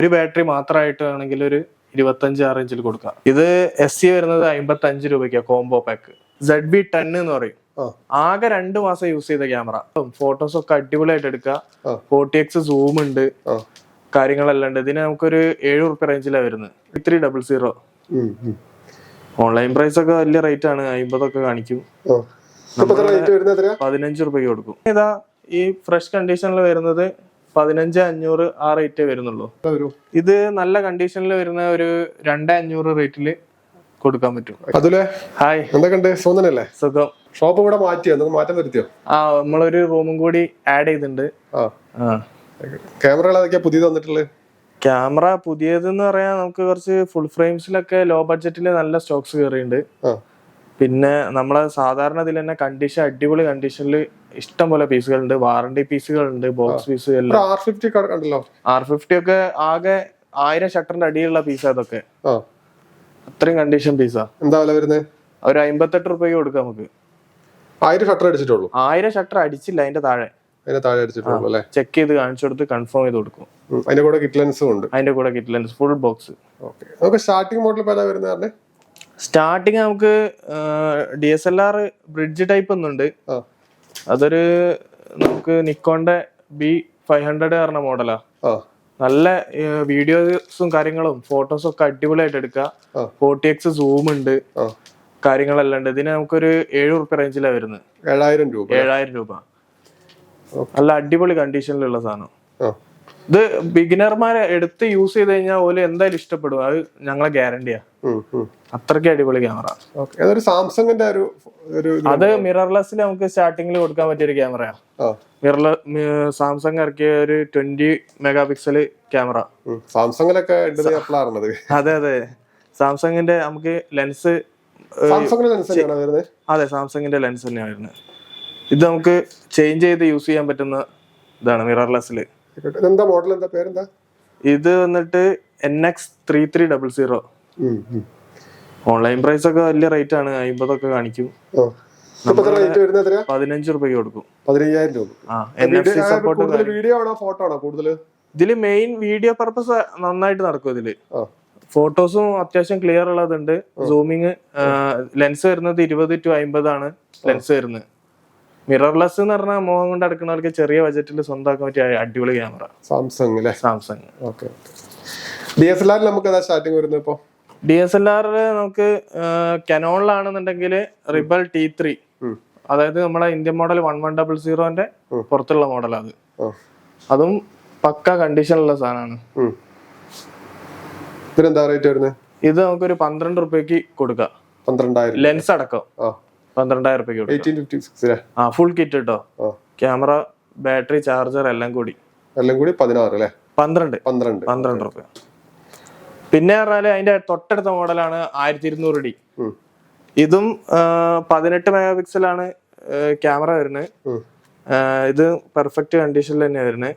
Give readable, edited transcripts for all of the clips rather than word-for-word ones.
ഒരു ബാറ്ററി മാത്രമായിട്ടാണെങ്കിൽ ഒരു 25 റേഞ്ചിൽ കൊടുക്കാം. ഇത് SC വരുന്നത് 55 രൂപയ്ക്കാണ് കോംബോ പാക്ക്. ZB10 എന്ന് പറയും. ആകെ 2 മാസം യൂസ് ചെയ്ത ക്യാമറ. ഫോട്ടോസ് ഒക്കെ അടിപൊളിയായിട്ട് എടുക്കുക. 40x സൂം ഉണ്ട്, കാര്യങ്ങളെല്ലാം ഉണ്ട്. ഇതിന് നമുക്കൊരു 7 റുപ്യ റേഞ്ചിലാണ് വരുന്നത്. 300. ഓൺലൈൻ പ്രൈസ് ഒക്കെ വലിയ റേറ്റ് ആണ്, 50 ഒക്കെ കാണിക്കും. 15 രൂപയ്ക്ക് കൊടുക്കും. ഇതാ ഈ ഫ്രഷ് കണ്ടീഷനിൽ വരുന്നത് 15,500 ആ റേറ്റേ വരുന്നുള്ളൂ. ഇത് നല്ല കണ്ടീഷനിൽ വരുന്ന ഒരു 2,500 റേറ്റില് കൊടുക്കാൻ പറ്റും. ഹായ്, എന്തൊക്കെയുണ്ട്? സുഖം. ഷോപ്പ് കൂടെ മാറ്റിയോ? മാറ്റം വരുത്തിയോ? നമ്മളൊരു റൂമും കൂടി ആഡ് ചെയ്തിട്ടുണ്ട്. ക്യാമറകൾ ഏതൊക്കെയാ പുതിയത് വന്നിട്ടുള്ളത്? ക്യാമറ പുതിയതെന്ന് പറയാൻ നമുക്ക് കുറച്ച് ഫുൾ ഫ്രെയിംസിലൊക്കെ ലോ ബഡ്ജറ്റില് നല്ല സ്റ്റോക്സ് കയറിയിട്ടുണ്ട്. പിന്നെ നമ്മളെ സാധാരണ ഇതിൽ തന്നെ കണ്ടീഷൻ അടിപൊളി കണ്ടീഷനിൽ ഇഷ്ടം പോലെ പീസുകളുണ്ട്. വാറണ്ടി പീസുകളുണ്ട്, ബോക്സ് പീസ് എല്ലാം. R50 ഒക്കെ ആകെ 1000 ഷട്ടറിന്റെ അടിയിലുള്ള പീസാ അതൊക്കെ. അത്രയും കണ്ടീഷൻ പീസാ. എന്താ വില വരുന്നത്? ഒരു 58 രൂപയ്ക്ക് കൊടുക്കാം നമുക്ക്. 1000 ഷട്ടർ അടിച്ചിട്ടുള്ളൂ? 1000 ഷട്ടർ അടിച്ചില്ല, അതിന്റെ താഴെ ചെക്ക് ചെയ്ത് കാണിച്ചു കൊടുത്ത് കൺഫേം ചെയ്ത് കൊടുക്കും. അതിന്റെ കൂടെ കിറ്റ് ലെൻസും ഉണ്ട്. അതിന്റെ കൂടെ kit lens full box. Starting model വരുന്നത് സ്റ്റാർട്ടിങ് നമുക്ക് DSLR ബ്രിഡ്ജ് ടൈപ്പ് ഒന്നുണ്ട്. അതൊരു നമുക്ക് നിക്കോന്റെ B500 പറഞ്ഞ മോഡലാ. നല്ല വീഡിയോസും കാര്യങ്ങളും ഫോട്ടോസും ഒക്കെ അടിപൊളിയായിട്ട് എടുക്കുക. 40x സൂം ഉണ്ട്, കാര്യങ്ങളെല്ലാം ഉണ്ട്. ഇതിന് നമുക്കൊരു 7 റുപ്യ റേഞ്ചിലാണ് വരുന്നത്. 7,000 രൂപ. നല്ല അടിപൊളി കണ്ടീഷനിലുള്ള സാധനം. ഇത് ബിഗിനർമാരെ എടുത്ത് യൂസ് ചെയ്ത് കഴിഞ്ഞാൽ ഓല് എന്തായാലും ഇഷ്ടപ്പെടും. അത് ഞങ്ങളെ ഗ്യാരണ്ടിയാ. അത്രയ്ക്ക് അടിപൊളി ക്യാമറ. സാംസങ്ങിന്റെ അത് മിറർലെസ്സിൽ നമുക്ക് സ്റ്റാർട്ടിങ്ങിൽ കൊടുക്കാൻ പറ്റിയ ഒരു ക്യാമറയാ. സാംസങ് ഇറക്കിയ ഒരു 20 മെഗാ പിക്സൽ ക്യാമറ. സാംസങ്ങിലൊക്കെ അതെ അതെ, സാംസങ്ങിന്റെ നമുക്ക് ലെൻസ്. അതെ, സാംസങ്ങിന്റെ ലെൻസ് തന്നെയാണ് വരുന്നത്. ഇത് നമുക്ക് ചേഞ്ച് ചെയ്ത് യൂസ് ചെയ്യാൻ പറ്റുന്ന ഇതാണ് മിറർലെസ്സില്. ഇത് വന്നിട്ട് NX3300. ഓൺലൈൻ പ്രൈസ് ഒക്കെ വലിയ റേറ്റ് ആണ്, 50 ഒക്കെ കാണിക്കും. 15 രൂപയ്ക്ക് കൊടുക്കും. 15,000 രൂപ. NFC support. വീഡിയോ ആണോ ഫോട്ടോ ആണോ കൂടുതൽ? ഇതില് മെയിൻ വീഡിയോ പർപ്പസ് നന്നായിട്ട് നടക്കും. ഇതില് ഫോട്ടോസും അത്യാവശ്യം ക്ലിയർ ഉള്ളതുണ്ട്. സൂമിങ് ലെൻസ് വരുന്നത് 20 to 50 ആണ് ലെൻസ് വരുന്നത്. മിറർലെസ് എന്ന് പറഞ്ഞാൽ മോഹം കൊണ്ട് എടുക്കുന്നവർക്ക് ചെറിയ ബജറ്റിൽ സ്വന്തമാക്കാൻ പറ്റിയ അടിപൊളി ക്യാമറ സാംസങ്. DSLR നമുക്ക് സ്റ്റാർട്ടിംഗ് വരുന്നത് ഇപ്പോ DSLR നമുക്ക് കനോണിലാണെന്നുണ്ടെങ്കിൽ റിബൽ T3, അതായത് നമ്മളെ ഇന്ത്യൻ മോഡൽ 1100ന്റെ പുറത്തുള്ള മോഡലാണ്. അതും പക്ക കണ്ടീഷനുള്ള സാധനമാണ്. ഇത് നമുക്കൊരു 12 രൂപയ്ക്ക് കൊടുക്കാം. 12,000 ലെൻസ് അടക്കം 12,000 രൂപയ്ക്ക്. ഫുൾ കിറ്റ് കേട്ടോ. ക്യാമറ, ബാറ്ററി, ചാർജർ എല്ലാം കൂടി 12 രൂപ. പിന്നെ പറഞ്ഞാല് അതിന്റെ തൊട്ടടുത്ത മോഡലാണ് 1200D. ഇതും 18 മെഗാ പിക്സലാണ് ക്യാമറ വരുന്നത്. ഇത് പെർഫെക്റ്റ് കണ്ടീഷനിൽ തന്നെയാണ് വരുന്നത്.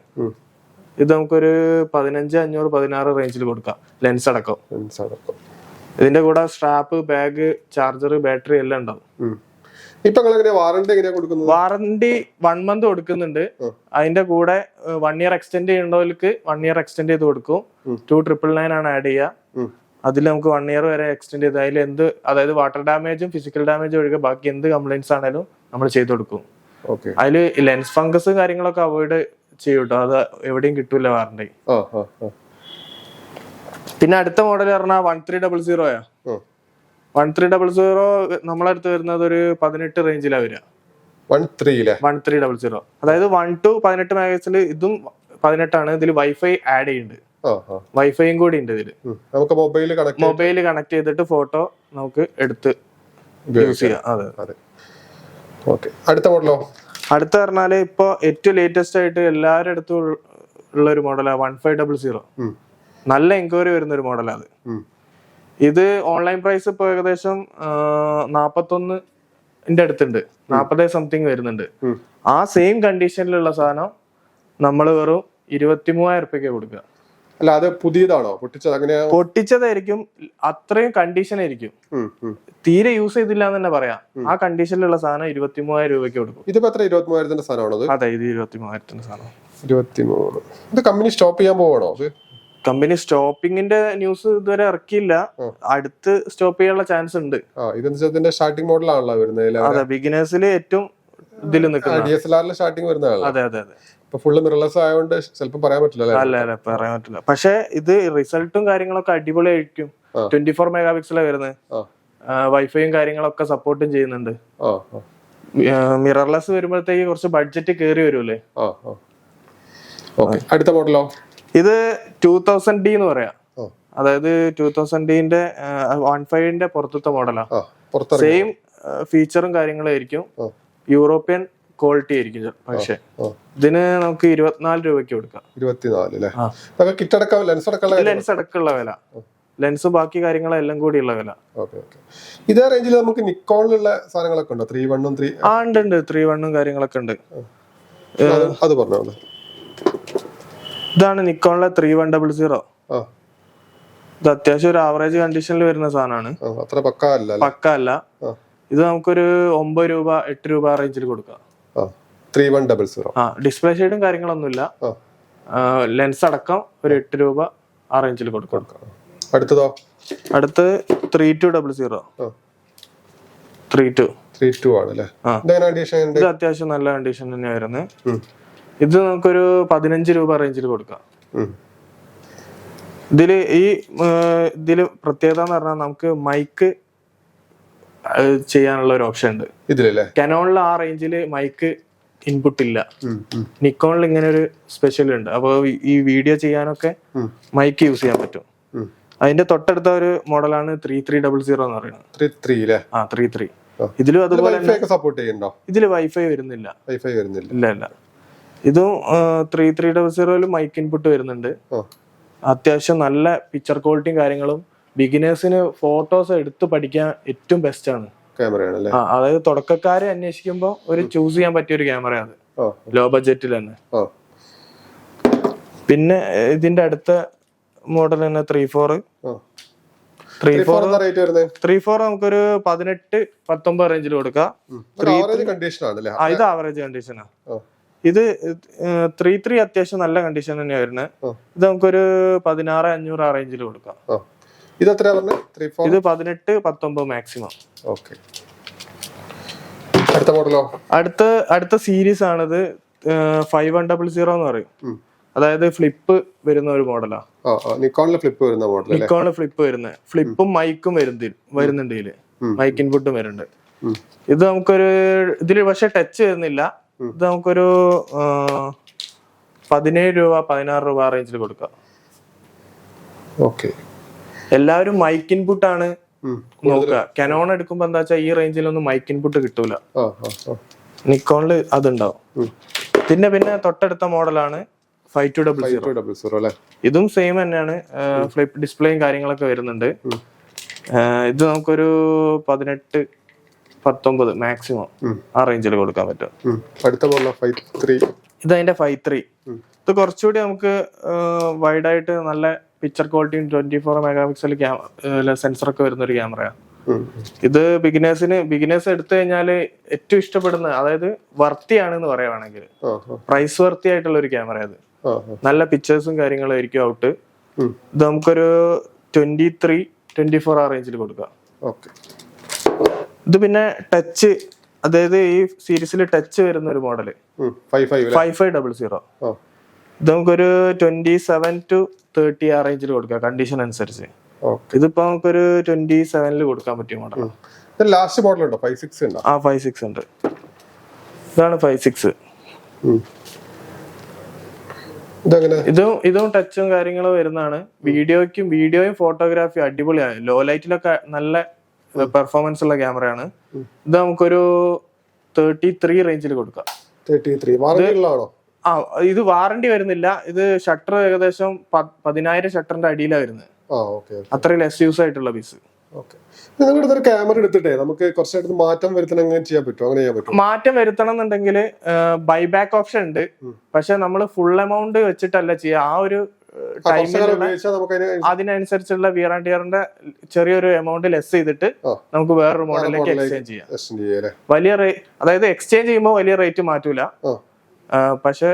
ഇത് നമുക്കൊരു 15,500 16 റേഞ്ചിൽ കൊടുക്കാം, ലെൻസ് അടക്കം. ഇതിന്റെ കൂടെ സ്ട്രാപ്പ്, ബാഗ്, ചാർജർ, ബാറ്ററി എല്ലാം ഉണ്ടാവും. വാറണ്ടി 1 മന്ത് കൊടുക്കുന്നുണ്ട്. അതിന്റെ കൂടെ 1 ഇയർ എക്സ്റ്റെൻഡ് ചെയ്യേണ്ടവർക്ക് 1 ഇയർ എക്സ്റ്റെൻഡ് ചെയ്ത് കൊടുക്കും. 2,999 ആണ് ആഡ് ചെയ്യുക. അതിൽ നമുക്ക് 1 ഇയർ വരെ എക്സ്റ്റെൻഡ് ചെയ്ത് അതിൽ എന്ത്, അതായത് വാട്ടർ ഡാമേജും ഫിസിക്കൽ ഡാമേജും ഒഴികെ ബാക്കി എന്ത് കംപ്ലൈന്റ്സ് ആണെങ്കിലും നമ്മൾ ചെയ്ത് കൊടുക്കും. അതില് ലെൻസ് ഫംഗസ് കാര്യങ്ങളൊക്കെ അവോയ്ഡ് ചെയ്യൂട്ടോ, അത് എവിടെയും കിട്ടൂല വാറണ്ടി. പിന്നെ അടുത്ത മോഡൽ പറഞ്ഞാൽ 1300. 1300 നമ്മളടുത്ത് വരുന്നത് ഒരു 18 റേഞ്ചിലാണ് വരിക. 1300, അതായത് 1 to 18 മെഗാപിക്സൽ. ഇതും 18 ആണ്. ഇതിൽ വൈഫൈ ആഡ് ചെയ്യുന്നുണ്ട്. വൈഫൈയും കൂടി ഉണ്ട് ഇതില്. മൊബൈൽ കണക്ട് ചെയ്തിട്ട് ഫോട്ടോ നമുക്ക് എടുത്ത് യൂസ് ചെയ്യാം. അതെ. അടുത്ത പറഞ്ഞാല് ഇപ്പൊ ഏറ്റവും ലേറ്റസ്റ്റ് ആയിട്ട് എല്ലാവരുടെ അടുത്തും ഉള്ള ഒരു മോഡലാണ് 1500. നല്ല എൻക്വയറി വരുന്ന ഒരു മോഡലാണ്. ഇത് ഓൺലൈൻ പ്രൈസ് ഇപ്പൊ ഏകദേശം 41 അടുത്തുണ്ട്. 40 സംതിങ് വരുന്നുണ്ട്. ആ സെയിം കണ്ടീഷനിലുള്ള സാധനം നമ്മൾ വെറും 23,000 രൂപയ്ക്ക് കൊടുക്കുക. അല്ല, അത് പുതിയതാണോ? പൊട്ടിച്ചതായിരിക്കും. അത്രയും കണ്ടീഷൻ ആയിരിക്കും. തീരെ യൂസ് ചെയ്തില്ല എന്ന് തന്നെ പറയാം. ആ കണ്ടീഷനിലുള്ള സാധനം 23,000 രൂപയ്ക്ക് കൊടുക്കും. ഇതിപ്പോ 23,000 സാധനമാണോ? അതെ, ഇത് 23,000 സാധനം. 23. ഇത് കമ്പനി സ്റ്റോപ്പ് ചെയ്യാൻ പോവാണോ? കമ്പനി സ്റ്റോപ്പിങ്ങിന്റെ ന്യൂസ് ഇതുവരെ ഇറക്കിയില്ല. അടുത്ത് സ്റ്റോപ്പ് ചെയ്യാനുള്ള ചാൻസ് ഉണ്ട്. ഇതിന്റെ സ്റ്റാർട്ടിംഗ് മോഡലാണല്ലോ വരുന്നത്. അതെ, ബിഗിനേഴ്സിൽ ഏറ്റവും ഇതിൽ നിൽക്കുന്നത് DSLR സ്റ്റാർട്ടിംഗ് വരുന്നതാണ്. അതെ അതെ അതെ. ഫുള്ള് മിറർലെസ് ആയതുകൊണ്ട് ചിലപ്പോൾ പറയാൻ പറ്റില്ല. അല്ല പറയാൻ പറ്റില്ല. പക്ഷെ ഇത് റിസൾട്ടും കാര്യങ്ങളൊക്കെ അടിപൊളിയായിരിക്കും. 24 മെഗാ പിക്സലാണ് വരുന്നത്. വൈഫൈയും കാര്യങ്ങളൊക്കെ സപ്പോർട്ടും ചെയ്യുന്നുണ്ട്. മിറർലെസ് വരുമ്പോഴത്തേക്ക് കുറച്ച് ബഡ്ജറ്റ് കയറി വരുമല്ലേ. അടുത്ത മോഡലോ? ഇത് 2000D എന്ന് പറയാം. അതായത് 2000D 15 പുറത്തത്തെ മോഡലാ. സെയിം ഫീച്ചറും കാര്യങ്ങളും ആയിരിക്കും. യൂറോപ്യൻ ക്വാളിറ്റി ആയിരിക്കും. പക്ഷെ ഇതിന് നമുക്ക് 24 രൂപയ്ക്ക് കൊടുക്കാം. 24 ലെൻസ് അടക്കമുള്ള വില, ലെൻസ് ബാക്കി കാര്യങ്ങളെല്ലാം കൂടിയുള്ള വില. ഇതേ റേഞ്ചിൽ നമുക്ക് നിക്കോണിലുള്ള സാധനങ്ങളൊക്കെ ഉണ്ടോ? 3.1 ഉണ്ട് 3.1 കാര്യങ്ങളൊക്കെ ഉണ്ട്. അത് പറഞ്ഞോ. ഇതാണ് നിക്കോണിലെ 3100. ഇത് അത്യാവശ്യം ഒരു ആവറേജ് കണ്ടീഷനിൽ വരുന്ന സാധനമാണ്. പക്ക അല്ല. ഇത് നമുക്കൊരു 9 രൂപ 8 രൂപ റേഞ്ചിൽ കൊടുക്കാം. 3100. ഡിസ്പ്ലേ ഷെയ്ഡും കാര്യങ്ങളൊന്നുമില്ല. ലെൻസ് അടക്കം ഒരു 8 രൂപ ആ റേഞ്ചിൽ കൊടുക്കാം. അടുത്തത് 3200. 32 ആണല്ലേ. ഇത് അത്യാവശ്യം നല്ല കണ്ടീഷൻ തന്നെയാ വരുന്നത്. ഇത് നമുക്കൊരു 15 രൂപ റേഞ്ചിൽ കൊടുക്കാം. ഇതില് പ്രത്യേകത എന്ന് പറഞ്ഞാൽ നമുക്ക് മൈക്ക് ചെയ്യാനുള്ള ഒരു ഓപ്ഷൻ ഉണ്ട് ഇതിലല്ലേ. കനോണിൽ ആ റേഞ്ചില് മൈക്ക് ഇൻപുട്ട് ഇല്ല. നിക്കോണിൽ ഇങ്ങനെ ഒരു സ്പെഷ്യൽ ഉണ്ട്. അപ്പൊ ഈ വീഡിയോ ചെയ്യാനൊക്കെ മൈക്ക് യൂസ് ചെയ്യാൻ പറ്റും. അതിന്റെ തൊട്ടടുത്ത ഒരു മോഡലാണ് 3300 എന്ന് പറയുന്നത്. 33. ഇതിലും അതുപോലെ ഇതില് വൈഫൈ വരുന്നില്ല. ഇല്ല. ഇതും 3300 മൈക്ക് ഇൻപുട്ട് വരുന്നുണ്ട്. അത്യാവശ്യം നല്ല പിക്ചർ ക്വാളിറ്റിയും കാര്യങ്ങളും ബിഗിനേഴ്സിന് ഫോട്ടോസ് എടുത്ത് പഠിക്കാൻ ഏറ്റവും ബെസ്റ്റ് ആണ്. അതായത് തുടക്കക്കാരെ അന്വേഷിക്കുമ്പോൾ ഒരു ചൂസ് ചെയ്യാൻ പറ്റിയ ഒരു ക്യാമറയാണ് ലോ ബഡ്ജറ്റിൽ തന്നെ. പിന്നെ ഇതിന്റെ അടുത്ത മോഡൽ തന്നെ 34 നമുക്കൊരു 18-19 റേഞ്ചിൽ കൊടുക്കാം. ഇത് ആവറേജ് കണ്ടീഷനാ. ഇത് 33 അത്യാവശ്യം നല്ല കണ്ടീഷൻ തന്നെയാ വരുന്നത്. ഇത് നമുക്കൊരു 16-500 ആ റേഞ്ചിൽ കൊടുക്കാം. ഇത് 18-19 മാക്സിമം. അടുത്ത സീരീസ് ആണിത്. 5100 എന്ന് പറയും. അതായത് ഫ്ലിപ്പ് വരുന്ന ഒരു മോഡലാ. നിക്കോണില് ഫ്ലിപ്പ് വരുന്ന ഫ്ലിപ്പും മൈക്കും വരുന്നുണ്ട്. ഇതില് മൈക്ക് ഇൻപുട്ടും വരുന്നുണ്ട്. ഇത് നമുക്കൊരു ഇതില് പക്ഷെ ടച്ച് വരുന്നില്ല. ഇത് നമുക്കൊരു 17 രൂപ 16 രൂപ റേഞ്ചിൽ കൊടുക്കാം. എല്ലാവരും മൈക്ക് ഇൻപുട്ട് ആണ് നോക്കുക. കനോൺ എടുക്കുമ്പോ എന്താ വെച്ചാൽ ഈ റേഞ്ചിലൊന്നും മൈക്ക് ഇൻപുട്ട് കിട്ടൂല. നിക്കോണില് അതുണ്ടാവും. പിന്നെ തൊട്ടടുത്ത മോഡലാണ് 5200. ഇതും സെയിം തന്നെയാണ്. ഫ്ലിപ്പ് ഡിസ്പ്ലേയും കാര്യങ്ങളൊക്കെ വരുന്നുണ്ട്. ഇത് നമുക്കൊരു 18-19 മാക്സിമം ആ റേഞ്ചിൽ കൊടുക്കാൻ പറ്റും. ഇത് അതിന്റെ 53. ഇത് കുറച്ചുകൂടി നമുക്ക് വൈഡായിട്ട് നല്ല പിക്ചർ ക്വാളിറ്റിയും 24 മെഗാ പിക്സൽ സെൻസറൊക്കെ വരുന്ന ഒരു ക്യാമറയാണ്. ഇത് ബിഗിനേഴ്സ് എടുത്തു കഴിഞ്ഞാല് ഏറ്റവും ഇഷ്ടപ്പെടുന്ന, അതായത് വർത്തിയാണെന്ന് പറയുവാണെങ്കിൽ പ്രൈസ് വർത്തി ആയിട്ടുള്ള ഒരു ക്യാമറ. അത് നല്ല പിക്ചേഴ്സും കാര്യങ്ങളും ആയിരിക്കും ഔട്ട്. ഇത് നമുക്കൊരു 23-24 ആ റേഞ്ചിൽ കൊടുക്കാം. ഇത് പിന്നെ ടച്ച്, അതായത് ഈ സീരീസിൽ ടച്ച് വരുന്ന ഒരു മോഡല് 5500. ഇത് നമുക്കൊരു 27-30 ആ റേഞ്ചിൽ കൊടുക്കാം കണ്ടീഷൻ അനുസരിച്ച്. ഇതിപ്പോ നമുക്കൊരു 27 കൊടുക്കാൻ പറ്റിയ മോഡൽ. ലാസ്റ്റ് മോഡൽ ഉണ്ടോ? 56 ഉണ്ട്. 56 ഉണ്ട്. ഇതാണ് 56. ഇതും ടച്ചും കാര്യങ്ങളും വരുന്നതാണ്. വീഡിയോയും ഫോട്ടോഗ്രാഫിയും അടിപൊളിയാണ്. ലോ ലൈറ്റിലൊക്കെ നല്ല പെർഫോമൻസ് ഉള്ള ക്യാമറയാണ്. ഇത് നമുക്കൊരു 33 റേഞ്ചിൽ കൊടുക്കാം. ഇത് വാറണ്ടി വരുന്നില്ല. ഇത് ഷട്ടർ ഏകദേശം 10,000 ഷട്ടറിന്റെ അടിയിലാണ് വരുന്നത്. അത്രയും ലെസ് യൂസ് ആയിട്ടുള്ള പീസ്. നിങ്ങളുടെ ക്യാമറ എടുത്തിട്ടേ നമുക്ക് കുറച്ചായിട്ട് മാറ്റം വരുത്തണം എന്നുണ്ടെങ്കിൽ ബൈബാക്ക് ഓപ്ഷൻ ഉണ്ട്. പക്ഷെ നമ്മൾ ഫുൾ എമൗണ്ട് വെച്ചിട്ടല്ല ചെയ്യുക. ആ ഒരു ടൈമിലുള്ള അതിനനുസരിച്ചുള്ള വിയർ ആൻഡ് ടിയറിന്റെ ചെറിയൊരു എമൗണ്ട് ലെസ് ചെയ്തിട്ട് നമുക്ക് വേറൊരു മോഡലിലേക്ക് എക്സ്ചേഞ്ച് ചെയ്യാം. അതായത് എക്സ്ചേഞ്ച് ചെയ്യുമ്പോൾ വലിയ റേറ്റ് മാറ്റൂല. പക്ഷെ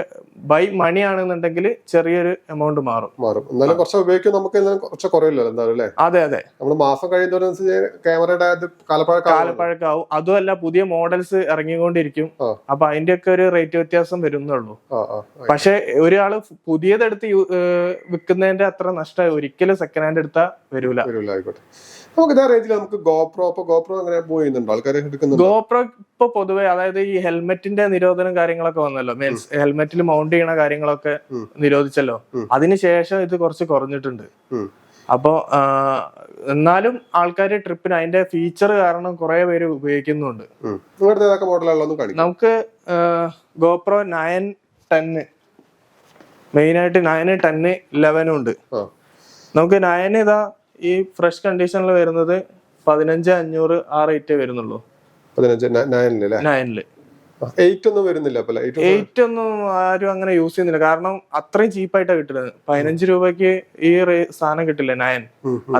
ബൈ മണി ആണെന്നുണ്ടെങ്കിൽ ചെറിയൊരു എമൗണ്ട് മാറും. എന്നാലും കുറച്ച് ഉപയോഗിക്കും, നമുക്ക് കുറച്ച് കുറയില്ലല്ലോ എന്തായാലും അല്ലേ? അതെ അതെ, നമ്മൾ മാസം കഴിയുന്നതനുസരിച്ച് ക്യാമറയുടെ കാലപ്പഴക്കാവും. അതുമല്ല പുതിയ മോഡൽസ് ഇറങ്ങിക്കൊണ്ടിരിക്കും. അപ്പൊ അതിന്റെ ഒക്കെ ഒരു റേറ്റ് വ്യത്യാസം വരുന്നുള്ളൂ. പക്ഷെ ഒരാള് പുതിയതെടുത്ത് വിൽക്കുന്നതിന്റെ അത്ര നഷ്ടം ഒരിക്കലും സെക്കൻഡ് ഹാൻഡ് എടുത്താ വരൂല. ആയിക്കോട്ടെ, നമുക്ക് ഇതേ റേഞ്ചിൽ നമുക്ക് ഗോപ്രോ അങ്ങനെ മൂവ് ചെയ്യുന്നുണ്ടോ ആൾക്കാർ? ഗോപ്രോ ഇപ്പൊ പൊതുവെ അതായത് ഈ ഹെൽമെറ്റിന്റെ നിരോധനം കാര്യങ്ങളൊക്കെ വന്നല്ലോ, മീൻസ് ഹെൽമെറ്റിൽ മൗണ്ട് ചെയ്യണ കാര്യങ്ങളൊക്കെ നിരോധിച്ചല്ലോ. അതിനുശേഷം ഇത് കുറച്ച് കുറഞ്ഞിട്ടുണ്ട്. അപ്പോ എന്നാലും ആൾക്കാർ ട്രിപ്പിന് അതിന്റെ ഫീച്ചർ കാരണം കുറെ പേര് ഉപയോഗിക്കുന്നുണ്ട്. നമുക്ക് ഗോപ്രോ 9, 10 മെയിൻ ആയിട്ട് 9, 10, 11 ഉണ്ട്. നമുക്ക് 9 ഇതാ ഈ ഫ്രഷ് കണ്ടീഷനിൽ വരുന്നത് 15,500 ആ റേറ്റേ വരുന്നുള്ളൂ. 9 8 ഒന്നും ആരും അങ്ങനെ യൂസ് ചെയ്യുന്നില്ല, കാരണം അത്രയും ചീപ്പായിട്ടാണ് കിട്ടുന്നത്. 15 രൂപയ്ക്ക് ഈ സാധനം കിട്ടില്ല 9.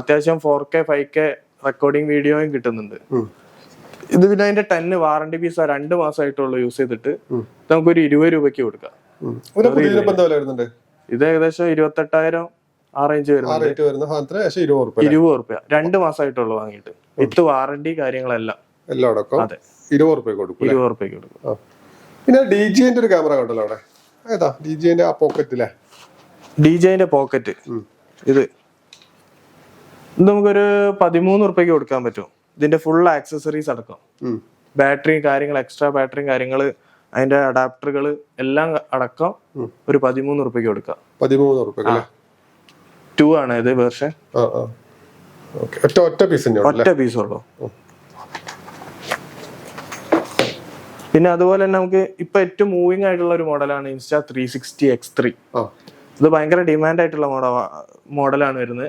അത്യാവശ്യം 4K 5K റെക്കോർഡിംഗ് വീഡിയോയും കിട്ടുന്നുണ്ട്. ഇത് പിന്നെ അതിന്റെ 10 വാറണ്ടി പീസ് 2 മാസമായിട്ടുള്ളൂ യൂസ് ചെയ്തിട്ട്. നമുക്കൊരു 20 രൂപയ്ക്ക് കൊടുക്കാം. ഇത് ഏകദേശം 28,000 ആ റേഞ്ച് വരുന്നുണ്ട്. 20 റുപ്യ 2 മാസമായിട്ടുള്ളൂ വാങ്ങിയിട്ട്, വിത്ത് വാറണ്ടി കാര്യങ്ങളെല്ലാം. അതെ, 20 റുപ്യക്ക് കൊടുക്കും. പിന്നെ ഡിജിന്റെ ഒരു ക്യാമറ കണ്ടല്ലോ അവിടെ, ഏതാ ഡിജിന്റെ ആ പോക്കറ്റിലെ? ഡിജിന്റെ പോക്കറ്റ് ഇത് നമുക്കൊരു 13 റുപ്യക്ക് കൊടുക്കാൻ പറ്റും. ഇതിന്റെ ഫുൾ ആക്സസറീസ് അടക്കം, ബാറ്ററിയും കാര്യങ്ങൾ, എക്സ്ട്രാ ബാറ്ററിയും കാര്യങ്ങള്, അതിന്റെ അഡാപ്റ്ററുകൾ എല്ലാം അടക്കം ഒരു 13 റുപ്യക്ക് കൊടുക്കാം. 13 റുപ്യ 2 ആണ് ഇത് വേർഷൻ. ഒറ്റ പീസ് ഉള്ളൂ. പിന്നെ അതുപോലെ തന്നെ നമുക്ക് ഇപ്പൊ ഏറ്റവും മൂവിങ് ആയിട്ടുള്ള ഒരു മോഡലാണ് ഇൻസ്റ്റാ 360 X3. ഇത് ഭയങ്കര ഡിമാൻഡ് ആയിട്ടുള്ള മോഡലാണ് വരുന്നത്.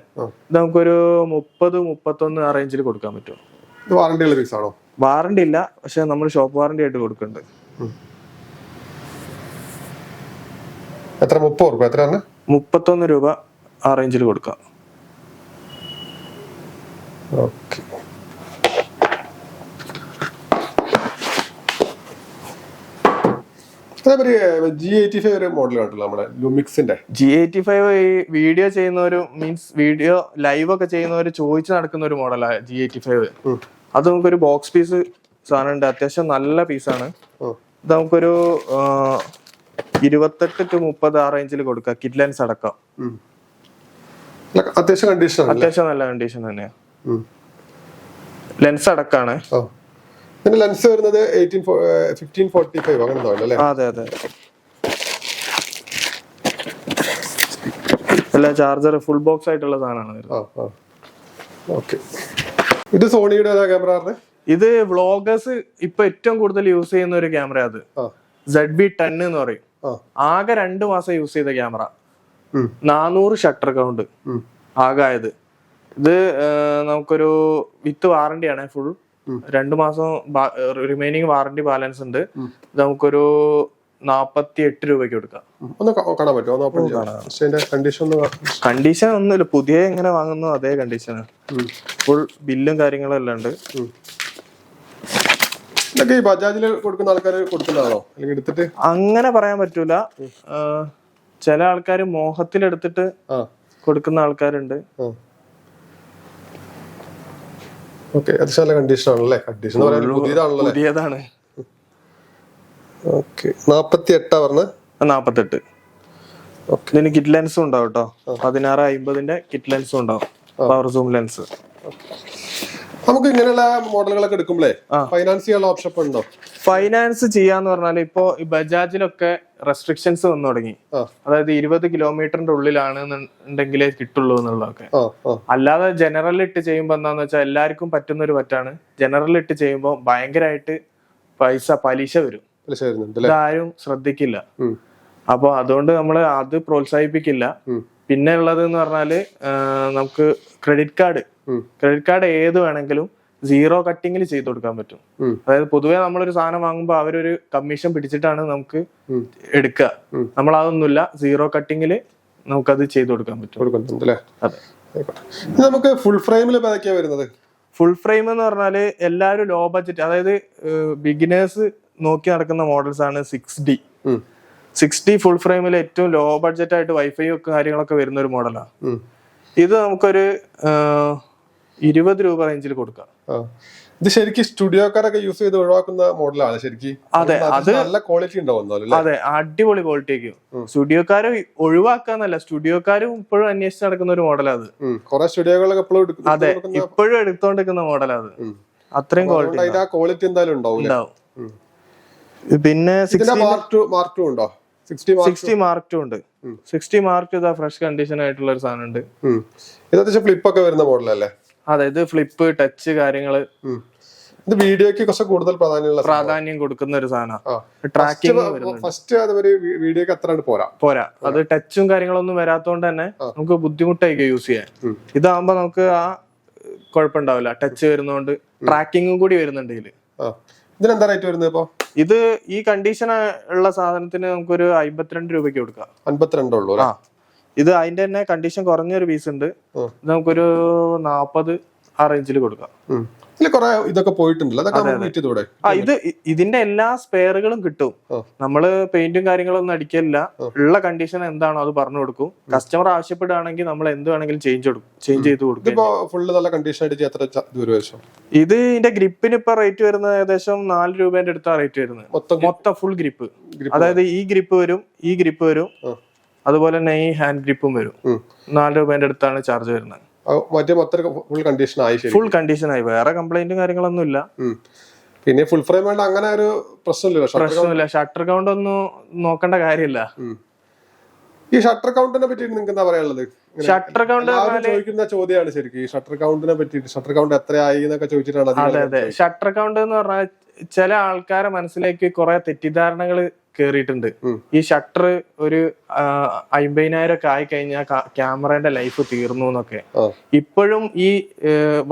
ഇത് നമുക്കൊരു 30-31 ആ റേഞ്ചിൽ കൊടുക്കാൻ പറ്റും. വാറണ്ടി ഇല്ല, പക്ഷെ നമ്മൾ ഷോപ്പ് വാറണ്ടി ആയിട്ട് കൊടുക്കുന്നുണ്ട്. 31 രൂപ ആ റേഞ്ചിൽ കൊടുക്കാം. G85 മോഡൽ കണ്ടല്ലോ നമ്മുടെ ലുമിക്സിന്റെ. G85 ഈ വീഡിയോ ചെയ്യുന്നവരും, മീൻസ് വീഡിയോ ലൈവ് ഒക്കെ ചെയ്യുന്നവര് ചോദിച്ചു നടക്കുന്ന ഒരു മോഡലാണ് G85. അത് നമുക്കൊരു ബോക്സ് പീസ് സാധനം ഉണ്ട്, അത്യാവശ്യം നല്ല പീസാണ്. ഇത് നമുക്കൊരു 28-30 ആ റേഞ്ചിൽ കൊടുക്കാം, കിറ്റ് ലെൻസ് അടക്കം. അത്യാവശ്യം നല്ല കണ്ടീഷൻ തന്നെയാ. ലെൻസ് അടക്കാണ്. ലെൻസ് വരുന്നത് 1545 അങ്ങനെ തോന്നുന്നു. അതെ അതെ, എല്ലാ ചാർജർ ഫുൾ ബോക്സ് ആയിട്ടുള്ള സാധനമാണ്. ഇത് സോണിയുടെ ക്യാമറ. ഇത് വ്ളോഗേഴ്സ് ഇപ്പൊ ഏറ്റവും കൂടുതൽ യൂസ് ചെയ്യുന്ന ഒരു ക്യാമറ. അത് ZV-10 എന്ന് പറയും. ആകെ 2 മാസം യൂസ് ചെയ്ത ക്യാമറ, 400 ഷട്ടർ കൗണ്ട് ആകായത്. ഇത് നമുക്കൊരു വിത്ത് വാറണ്ടിയാണ്, ഫുൾ 2 മാസം റിമൈനിങ് വാറണ്ടി ബാലൻസ് ഉണ്ട്. ഇത് നമുക്കൊരു 48 രൂപയ്ക്ക് കൊടുക്കാം. കണ്ടീഷൻ ഒന്നുമില്ല, പുതിയ എങ്ങനെ വാങ്ങുന്നു അതേ കണ്ടീഷന്, ഫുൾ ബില്ലും കാര്യങ്ങളും എല്ലാം ഉണ്ട്. അങ്ങനെ പറയാൻ പറ്റൂല, ചില ആൾക്കാര് മോഹത്തിലെടുത്തിട്ട് കൊടുക്കുന്ന ആൾക്കാരുണ്ട്. പുതിയതാണ്. 48. ഇതിന് കിറ്റ് ലെൻസും ഉണ്ടാവും കേട്ടോ, 1650 കിറ്റ് ലെൻസും ഉണ്ടാവും, പവർ സൂം ലെൻസ്. നമുക്ക് ഇങ്ങനെയുള്ള മോഡലുകളൊക്കെ എടുക്കുമ്പോഴേ ഫൈനാൻസ് ചെയ്യാനുള്ള ഓപ്ഷൻ ഉണ്ടോ? ഫൈനാൻസ് ചെയ്യാന്ന് പറഞ്ഞാൽ ഇപ്പോ ഈ ബജാജിലൊക്കെ റെസ്ട്രിക്ഷൻസ് വന്നു തുടങ്ങി. അതായത് 20 കിലോമീറ്ററിന്റെ ഉള്ളിലാണെന്നുണ്ടെങ്കിലേ കിട്ടുള്ളൂ എന്നുള്ളതൊക്കെ. അല്ലാതെ ജനറൽ ഇട്ട് ചെയ്യുമ്പോ എന്താന്ന് വെച്ചാൽ എല്ലാവർക്കും പറ്റുന്ന ഒരു പറ്റാണ്. ജനറൽ ഇട്ട് ചെയ്യുമ്പോൾ ഭയങ്കരമായിട്ട് പലിശ വരും, ഇതാരും ശ്രദ്ധിക്കില്ല. അപ്പൊ അതുകൊണ്ട് നമ്മള് അത് പ്രോത്സാഹിപ്പിക്കില്ല. പിന്നെ ഉള്ളത് എന്ന് പറഞ്ഞാല് നമുക്ക് ക്രെഡിറ്റ് കാർഡ് ഏത് വേണമെങ്കിലും 0 കട്ടിങ്ങിൽ ചെയ്ത് കൊടുക്കാൻ പറ്റും. അതായത് പൊതുവെ നമ്മളൊരു സാധനം വാങ്ങുമ്പോൾ അവരൊരു കമ്മീഷൻ പിടിച്ചിട്ടാണ് നമുക്ക് എടുക്കുക. നമ്മളതൊന്നുമില്ല, 0 കട്ടിങ്ങിൽ നമുക്കത് ചെയ്ത് കൊടുക്കാൻ പറ്റും. അതെ. നമുക്ക് ഫുൾ ഫ്രെയിമിൽ വരുന്നത്, ഫുൾ ഫ്രെയിം എന്ന് പറഞ്ഞാല് എല്ലാവരും ലോ ബഡ്ജറ്റ്, അതായത് ബിഗിനേഴ്സ് നോക്കി നടക്കുന്ന മോഡൽസ് ആണ് 6D. 60 ഫുൾ ഫ്രെയിമിൽ ഏറ്റവും ലോ ബഡ്ജറ്റ് ആയിട്ട് വൈഫൈ ഒക്കെ കാര്യങ്ങളൊക്കെ വരുന്ന ഒരു മോഡലാണ്. ഇത് നമുക്കൊരു 20 രൂപ റേഞ്ചിൽ കൊടുക്കാം. ഇത് ശരിക്കും സ്റ്റുഡിയോക്കാരൊക്കെ യൂസ് ചെയ്ത് ഒഴിവാക്കുന്ന മോഡലാണ് ശരിക്കും. അതെ, അത് നല്ല ക്വാളിറ്റി ഉണ്ടാവും. അതെ, അടിപൊളി ക്വാളിറ്റി ആയിരിക്കും. സ്റ്റുഡിയോക്കാര് ഒഴിവാക്കാന്നല്ല, സ്റ്റുഡിയോക്കാരും ഇപ്പോഴും അന്വേഷിച്ച് നടക്കുന്ന ഒരു മോഡലാണ് അത്. കുറെ സ്റ്റുഡിയോകളൊക്കെ ഇപ്പോഴും അതെ, ഇപ്പോഴും എടുത്തോണ്ടിരിക്കുന്ന മോഡലാണ് അത്. അത്രയും ക്വാളിറ്റി എന്തായാലും ഉണ്ടാവും. പിന്നെ 60 Mark II ഉണ്ടോ? 60 Mark II ഉണ്ട്. 60 Mark II ഫ്രഷ് കണ്ടീഷൻ ആയിട്ടുള്ള ഒരു സാധനം ഉണ്ട്. ഇത് ഫ്ലിപ്പ് ഒക്കെ വരുന്ന മോഡലല്ലേ? അതെ, ഇത് ഫ്ലിപ്പ്, ടച്ച് കാര്യങ്ങള്. ഇത് വീഡിയോക്ക് കുറച്ച് കൂടുതൽ പ്രാധാന്യം കൊടുക്കുന്ന ഒരു സാധനമാണ്. ട്രാക്കിംഗ് ഫസ്റ്റ് വീഡിയോക്ക് അത്ര പോരാ. അത് ടച്ചും കാര്യങ്ങളൊന്നും വരാത്തോണ്ട് തന്നെ നമുക്ക് ബുദ്ധിമുട്ടായിരിക്കും യൂസ് ചെയ്യാൻ. ഇതാകുമ്പോ നമുക്ക് ആ കുഴപ്പമുണ്ടാവില്ല. ടച്ച് വരുന്നോണ്ട് ട്രാക്കിങ്ങും കൂടി വരുന്നുണ്ട് ഇതില്. ഇതിനെന്താ റേറ്റ് വരുന്നത് ഇപ്പൊ? ഇത് ഈ കണ്ടീഷൻ ഉള്ള സാധനത്തിന് നമുക്കൊരു 52 രൂപയ്ക്ക് കൊടുക്കാം. 52 ഉള്ളൂ. ഇത് അതിന്റെ തന്നെ കണ്ടീഷൻ കുറഞ്ഞൊരു പീസ് ഉണ്ട്. നമുക്കൊരു 40 ആ റേഞ്ചിൽ കൊടുക്കാം. ഇതൊക്കെ പോയിട്ടുണ്ടല്ലോ. ഇത് ഇതിന്റെ എല്ലാ സ്പെയറുകളും കിട്ടും. നമ്മള് പെയിന്റും കാര്യങ്ങളൊന്നും അടിക്കില്ല. ഉള്ള കണ്ടീഷൻ എന്താണോ അത് പറഞ്ഞു കൊടുക്കും. കസ്റ്റമർ ആവശ്യപ്പെടുകയാണെങ്കിൽ നമ്മൾ എന്ത് വേണമെങ്കിലും ചേഞ്ച് ചെയ്ത് കൊടുക്കും. ഇത് ഇതിന്റെ ഗ്രിപ്പിന് ഇപ്പൊ റേറ്റ് വരുന്നത് ഏകദേശം 4 രൂപേന്റെ അടുത്ത റേറ്റ് വരുന്നത്. മൊത്തം ഫുൾ ഗ്രിപ്പ്. അതായത് ഈ ഗ്രിപ്പ് വരും, അതുപോലെ തന്നെ ഈ ഹാൻഡ് ഗ്രിപ്പും വരും. 4 രൂപേന്റെ അടുത്താണ് ചാർജ് വരുന്നത്. ഫുൾ കണ്ടീഷൻ ആയി, വേറെ കംപ്ലൈന്റും കാര്യങ്ങളൊന്നും ഇല്ല. പിന്നെ ഫുൾ ഫ്രെയിം വേണ്ട അങ്ങനെ ഒരു പ്രശ്നമില്ല. ഷട്ടർ കൗണ്ട് ഒന്നും നോക്കേണ്ട കാര്യമില്ല. ഈ ഷട്ടർ കൗണ്ടിനെ പറ്റി നിങ്ങൾക്ക് എന്താ പറയാനുള്ളത്? ഷട്ടർ കൗണ്ട് ചോദിക്കുന്ന ചോദ്യമാണ് ശരിക്കും. ഈ ഷട്ടർ കൗണ്ടിനെ പറ്റിയിട്ട് ഷട്ടർ കൗണ്ട് എത്രയായി എന്നൊക്കെ ചോദിച്ചിട്ടാണ്. അതെ, ഷട്ടർ കൗണ്ട് എന്ന് പറഞ്ഞാൽ ചില ആൾക്കാരെ മനസ്സിലേക്ക് കുറെ തെറ്റിദ്ധാരണകൾ കേറിയിട്ടുണ്ട്. ഈ ഷട്ടർ ഒരു 50,000 ഒക്കെ ആയി കഴിഞ്ഞാൽ ക്യാമറയുടെ ലൈഫ് തീർന്നു എന്നൊക്കെ. ഇപ്പോഴും ഈ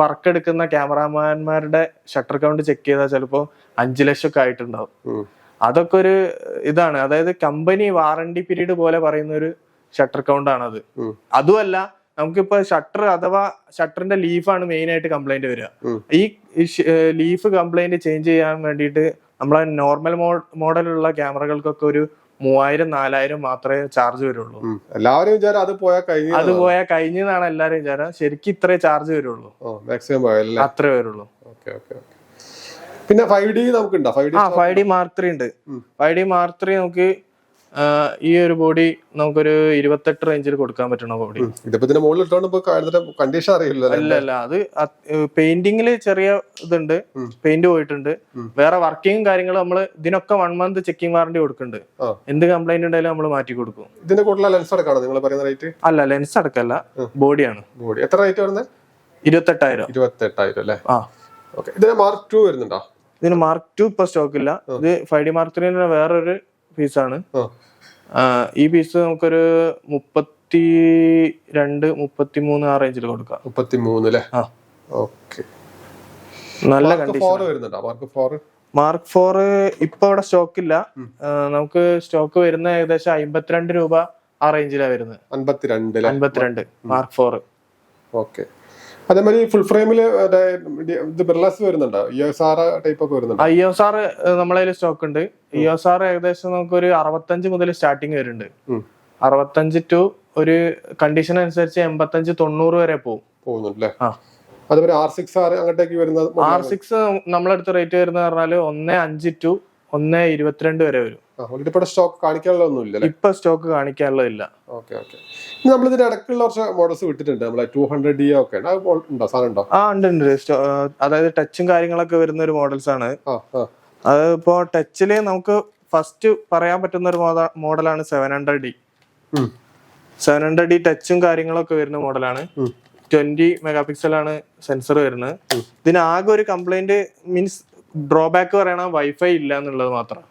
വർക്ക് എടുക്കുന്ന ക്യാമറാമാൻമാരുടെ ഷട്ടർ കൗണ്ട് ചെക്ക് ചെയ്താൽ ചിലപ്പോ 5 ലക്ഷം ഒക്കെ ആയിട്ടുണ്ടാവും. അതൊക്കെ ഒരു ഇതാണ്. അതായത് കമ്പനി വാറണ്ടി പീരീഡ് പോലെ പറയുന്ന ഒരു ഷട്ടർ കൗണ്ട് ആണത്. അതുമല്ല, നമുക്കിപ്പോ ഷട്ടർ അഥവാ ഷട്ടറിന്റെ ലീഫാണ് മെയിൻ ആയിട്ട് കംപ്ലൈന്റ് വരിക. ഈ ലീഫ് കംപ്ലൈന്റ് ചേഞ്ച് ചെയ്യാൻ വേണ്ടിയിട്ട് നമ്മളെ നോർമൽ മോഡലുള്ള ക്യാമറകൾക്കൊക്കെ ഒരു 3000-4000 മാത്രമേ ചാർജ് വരുള്ളൂ. എല്ലാവരും വിചാരം അത് പോയാൽ കഴിഞ്ഞാണ് എല്ലാരും വിചാരം. ശരിക്കും ഇത്രേ ചാർജ് വരുള്ളൂ, അത്രേ വരുള്ളൂ. പിന്നെ 5D നമുക്കുണ്ടോ? 5D Mark III ഉണ്ട്. 5D Mark III നമുക്ക് ഈ ഒരു ബോഡി നമുക്കൊരു 28 റേഞ്ചിൽ കൊടുക്കാൻ പറ്റണ ബോഡി. കണ്ടീഷൻ അറിയില്ല. അല്ല, അത് പെയിന്റിങ്ങില് ചെറിയ ഇതുണ്ട്, പെയിന്റ് പോയിട്ടുണ്ട്. വേറെ വർക്കിംഗ് കാര്യങ്ങൾ നമ്മൾ ഇതിനൊക്കെ 1 month ചെക്കിംഗ് വാറണ്ടി കൊടുക്കുന്നുണ്ട്. എന്ത് കംപ്ലൈന്റ് ഉണ്ടെങ്കിലും നമ്മൾ മാറ്റി കൊടുക്കും. ഇതിന്റെ കൂടുതൽ ലെൻസ് അടക്കാണോ നിങ്ങൾ പറയുന്ന റേറ്റ്? അല്ല, ലെൻസ് അടക്കല്ല, ബോഡിയാണ്. ബോഡി എത്ര റേറ്റ് വരുന്നത്? 28,000. 28,000 അല്ലേ? ഇതിന് Mark II വരുന്നുണ്ടോ? ഇതിന് Mark II ഇപ്പൊ സ്റ്റോക്ക് ഇല്ല. ഇത് 5D Mark III വേറൊരു പീസാണ്. ഈ പീസ് നമുക്കൊരു 32-33 ആ റേഞ്ചിൽ കൊടുക്കാം. 33 അല്ലേ? നല്ല കണ്ടീഷൻ. Mark IV ഇപ്പൊ ഇവിടെ സ്റ്റോക്ക് ഇല്ല. നമുക്ക് സ്റ്റോക്ക് വരുന്ന ഏകദേശം 52 രൂപ ആ റേഞ്ചിലാണ് വരുന്നത്. 52 Mark IV. ഓക്കെ. അതേമാതിരി ഫുൾ ഫ്രെയിമില് ബിർലാസ് വരുന്നുണ്ടോ? EOS R ടൈപ്പ് ഒക്കെ വരുന്നുണ്ടോ? EOS R നമ്മളെ സ്റ്റോക്ക് ഉണ്ട്. EOS R ഏകദേശം നമുക്കൊരു 65 മുതൽ സ്റ്റാർട്ടിങ് വരുന്നുണ്ട്. 65 ടു ഒരു കണ്ടീഷൻ അനുസരിച്ച് 85-90 വരെ പോകുന്നുണ്ടല്ലേ? അതുപോലെ R6 അങ്ങോട്ടേക്ക് വരുന്നത്. R6 നമ്മളടുത്ത് റേറ്റ് വരുന്നത് പറഞ്ഞാല് 1.5 ടു 1.22 വരെ വരും. സ്റ്റോക്ക് കാണിക്കാനുള്ളതൊന്നും ഇപ്പൊ സ്റ്റോക്ക് കാണിക്കാനുള്ളതില്ല. നമ്മളിതിന്റെ ഇടയ്ക്കുള്ള കുറച്ച് മോഡൽസ് വിട്ടിട്ടുണ്ട്. നമ്മളെ 200D ഒക്കെ ഉണ്ട്. അതായത് ടച്ചും കാര്യങ്ങളൊക്കെ വരുന്ന ഒരു മോഡൽസ് ആണ്. അത് ഇപ്പോ ടച്ചില് നമുക്ക് ഫസ്റ്റ് പറയാൻ പറ്റുന്ന ഒരു മോഡലാണ് 700D. 700D ടച്ചും കാര്യങ്ങളൊക്കെ വരുന്ന മോഡലാണ്. 20 മെഗാ പിക്സലാണ് സെൻസർ വരുന്നത്. ഇതിന് ആകെ ഒരു കംപ്ലൈന്റ് മീൻസ് ഡ്രോബാക്ക് പറയണ വൈഫൈ ഇല്ല എന്നുള്ളത് മാത്രം.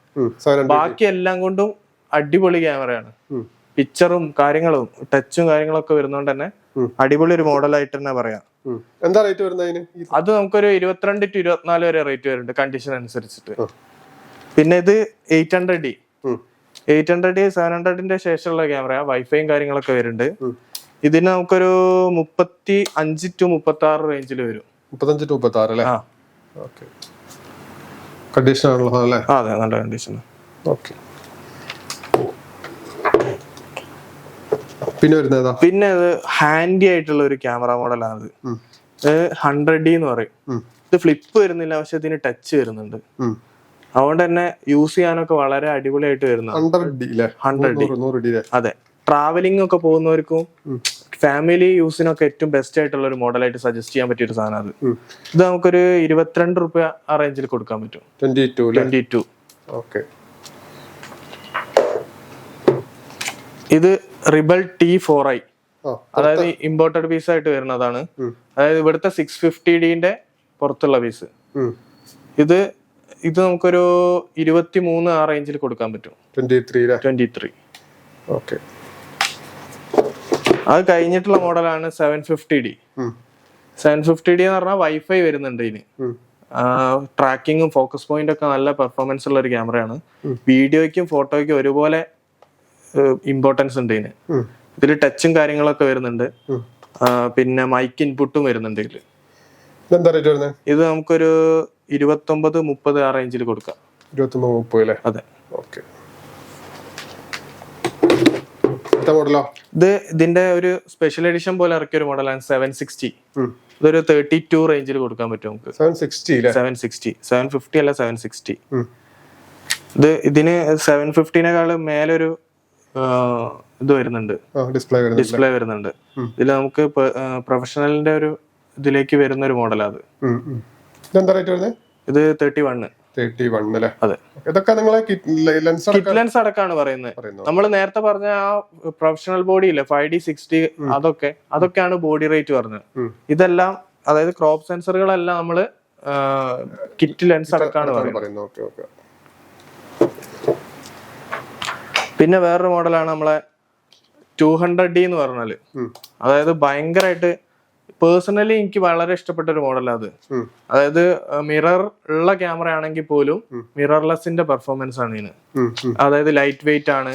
ബാക്കി എല്ലാം കൊണ്ടും അടിപൊളി ക്യാമറയാണ്. പിക്ചറും കാര്യങ്ങളും ടച്ചും കാര്യങ്ങളൊക്കെ വരുന്നോണ്ട് തന്നെ അടിപൊളി ഒരു മോഡലായിട്ട് തന്നെ പറയാം. എന്താ റേറ്റ് വരുന്നതിന്? അത് നമുക്കൊരു 22 to 24 വരെ റേറ്റ് വരുന്നുണ്ട് കണ്ടീഷൻ അനുസരിച്ചിട്ട്. പിന്നെ ഇത് 800D 700ന്റെ ശേഷമുള്ള ക്യാമറ, വൈഫൈയും കാര്യങ്ങളൊക്കെ വരുന്നുണ്ട്. ഇതിന് നമുക്കൊരു 35 to 36 റേഞ്ചിൽ വരും. 35 to 36 അല്ലേ? കണ്ടീഷൻ ആണല്ലോ അല്ലേ? അതെ, നല്ല കണ്ടീഷൻ. ഓക്കെ. പിന്നെ വരുന്നതാ? പിന്നെ ഇത് ഹാൻഡി ആയിട്ടുള്ള ഒരു ക്യാമറ മോഡലാണ്. ഇത് 100D എന്ന് പറയും. ഇത് ഫ്ലിപ്പ് വരുന്നില്ല, പക്ഷെ ഇതിന് ടച്ച് വരുന്നുണ്ട്. അതുകൊണ്ട് തന്നെ യൂസ് ചെയ്യാനൊക്കെ വളരെ അടിപൊളിയായിട്ട് വരുന്ന 100D. അതെ, ട്രാവലിംഗ് ഒക്കെ പോകുന്നവർക്കും ഫാമിലി യൂസിനൊക്കെ ഏറ്റവും ബെസ്റ്റ് ആയിട്ടുള്ള ഒരു മോഡലായിട്ട് സജസ്റ്റ് ചെയ്യാൻ പറ്റിയ ഒരു സാധനം അത്. ഇത് നമുക്കൊരു 22 രൂപ ആ റേഞ്ചിൽ കൊടുക്കാൻ പറ്റും. 22. ഇത് റിബൽ T4i, അതായത് ഇമ്പോർട്ടഡ് പീസ് ആയിട്ട് വരുന്നതാണ്. അതായത് ഇവിടുത്തെ 650D പുറത്തുള്ള പീസ്. ഇത് നമുക്കൊരു 23 ആ റേഞ്ചിൽ കൊടുക്കാൻ പറ്റും. 23. അത് കഴിഞ്ഞിട്ടുള്ള മോഡലാണ് 750D. 750D എന്ന് പറഞ്ഞാൽ വൈഫൈ വരുന്നുണ്ട് ഇതിന്. ട്രാക്കിങ്ങും ഫോക്കസ് പോയിന്റ് ഒക്കെ നല്ല പെർഫോമൻസ് ഉള്ള ഒരു ക്യാമറയാണ്. വീഡിയോയ്ക്കും ഫോട്ടോയ്ക്കും ഒരുപോലെ ഇമ്പോർട്ടൻസ് ഉണ്ട് ഇതിന്. ഇതിൽ ടച്ചും കാര്യങ്ങളൊക്കെ വരുന്നുണ്ട്. പിന്നെ മൈക്ക് ഇൻപുട്ടും വരുന്നുണ്ട് ഇതില്. ഇത് നമുക്കൊരു 29-30 ആ റേഞ്ചിൽ കൊടുക്കാം. 29-30. അതെ. ഇത് ഇതിന്റെ ഒരു സ്പെഷ്യൽ എഡിഷൻ പോലെ ഇറക്കിയ ഒരു മോഡലാണ് 760. ഇതൊരു 32 റേഞ്ചിൽ കൊടുക്കാൻ പറ്റും നമുക്ക്. 760. 750 അല്ല, 760. ഇതിന് 750-നേക്കാൾ മേലൊരു ഇത് വരുന്നുണ്ട്, ഡിസ്പ്ലേ വരുന്നുണ്ട്. ഇതിൽ നമുക്ക് പ്രൊഫഷണലിന്റെ ഒരു ഇതിലേക്ക് വരുന്ന ഒരു മോഡലാണ് അത്. ഇത് 31. അതെ, കിറ്റ് ലെൻസ് അടക്കമാണ് പറയുന്നത്. നമ്മൾ നേരത്തെ പറഞ്ഞ ആ പ്രൊഫഷണൽ ബോഡി ഇല്ലേ 5D 60, അതൊക്കെയാണ് ബോഡി റേറ്റ് പറഞ്ഞത്. ഇതെല്ലാം, അതായത് ക്രോപ്പ് സെൻസറുകളെല്ലാം നമ്മള് കിറ്റ് ലെൻസ് അടക്കമാണ് പറയുന്നത്. പിന്നെ വേറൊരു മോഡലാണ് നമ്മളെ 200D എന്ന് പറഞ്ഞാല്. അതായത് ഭയങ്കരമായിട്ട് പേഴ്സണലി എനിക്ക് വളരെ ഇഷ്ടപ്പെട്ട ഒരു മോഡലാണ് അത്. അതായത് മിറർ ഉള്ള ക്യാമറ ആണെങ്കിൽ പോലും മിറർലെസിന്റെ പെർഫോമൻസ് ആണ് ഇതിന്. അതായത് ലൈറ്റ് വെയിറ്റ് ആണ്,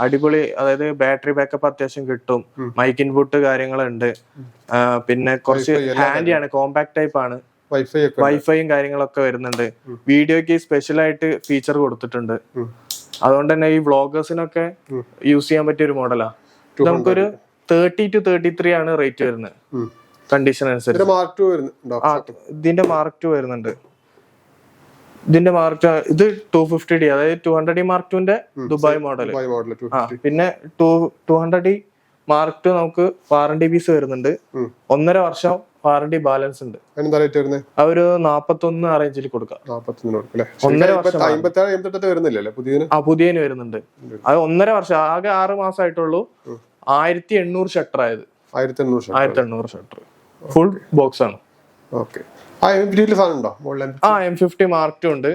അടിപൊളി. അതായത് ബാറ്ററി ബാക്കപ്പ് അത്യാവശ്യം കിട്ടും, മൈക്ക് ഇൻപുട്ട് കാര്യങ്ങളുണ്ട്. പിന്നെ കുറച്ച് ഹാൻഡിയാണ്, കോമ്പാക്ട് ടൈപ്പ് ആണ്, വൈഫൈയും കാര്യങ്ങളൊക്കെ വരുന്നുണ്ട്. വീഡിയോക്ക് സ്പെഷ്യൽ ആയിട്ട് ഫീച്ചർ കൊടുത്തിട്ടുണ്ട്. അതുകൊണ്ട് തന്നെ ഈ വ്ളോഗേഴ്സിനൊക്കെ യൂസ് ചെയ്യാൻ പറ്റിയ ഒരു മോഡലാ. നമുക്കൊരു 30 to 33 ആണ് റേറ്റ് വരുന്നത്, കണ്ടീഷൻ അനുസരിച്ച്. ഇതിന്റെ മാർക്ക് 2 വരുന്നുണ്ട്. ഇതിന്റെ മാർക്ക് ഇത് 250D, അതായത് 200D മാർക്ക് 2ന്റെ ദുബായ് മോഡൽ. പിന്നെ 200D മാർക്ക് 2 നമുക്ക് വാറണ്ടി പീസ് വരുന്നുണ്ട്. 1.5 വർഷം വാറണ്ടി ബാലൻസ് ഉണ്ട്. അവര് 41 ആ റേഞ്ചിൽ കൊടുക്കാം. 1.5 വർഷം പുതിയന് വരുന്നുണ്ട്. അത് 1.5 വർഷം, ആകെ 6 മാസമായിട്ടുള്ളൂ. 1800 ഷട്ടർ ആയത്. 1800 ഷട്ടർ ഫുൾ ബോക്സ് ആണ്. M50 മാർക്ക് 2 ഉണ്ട്.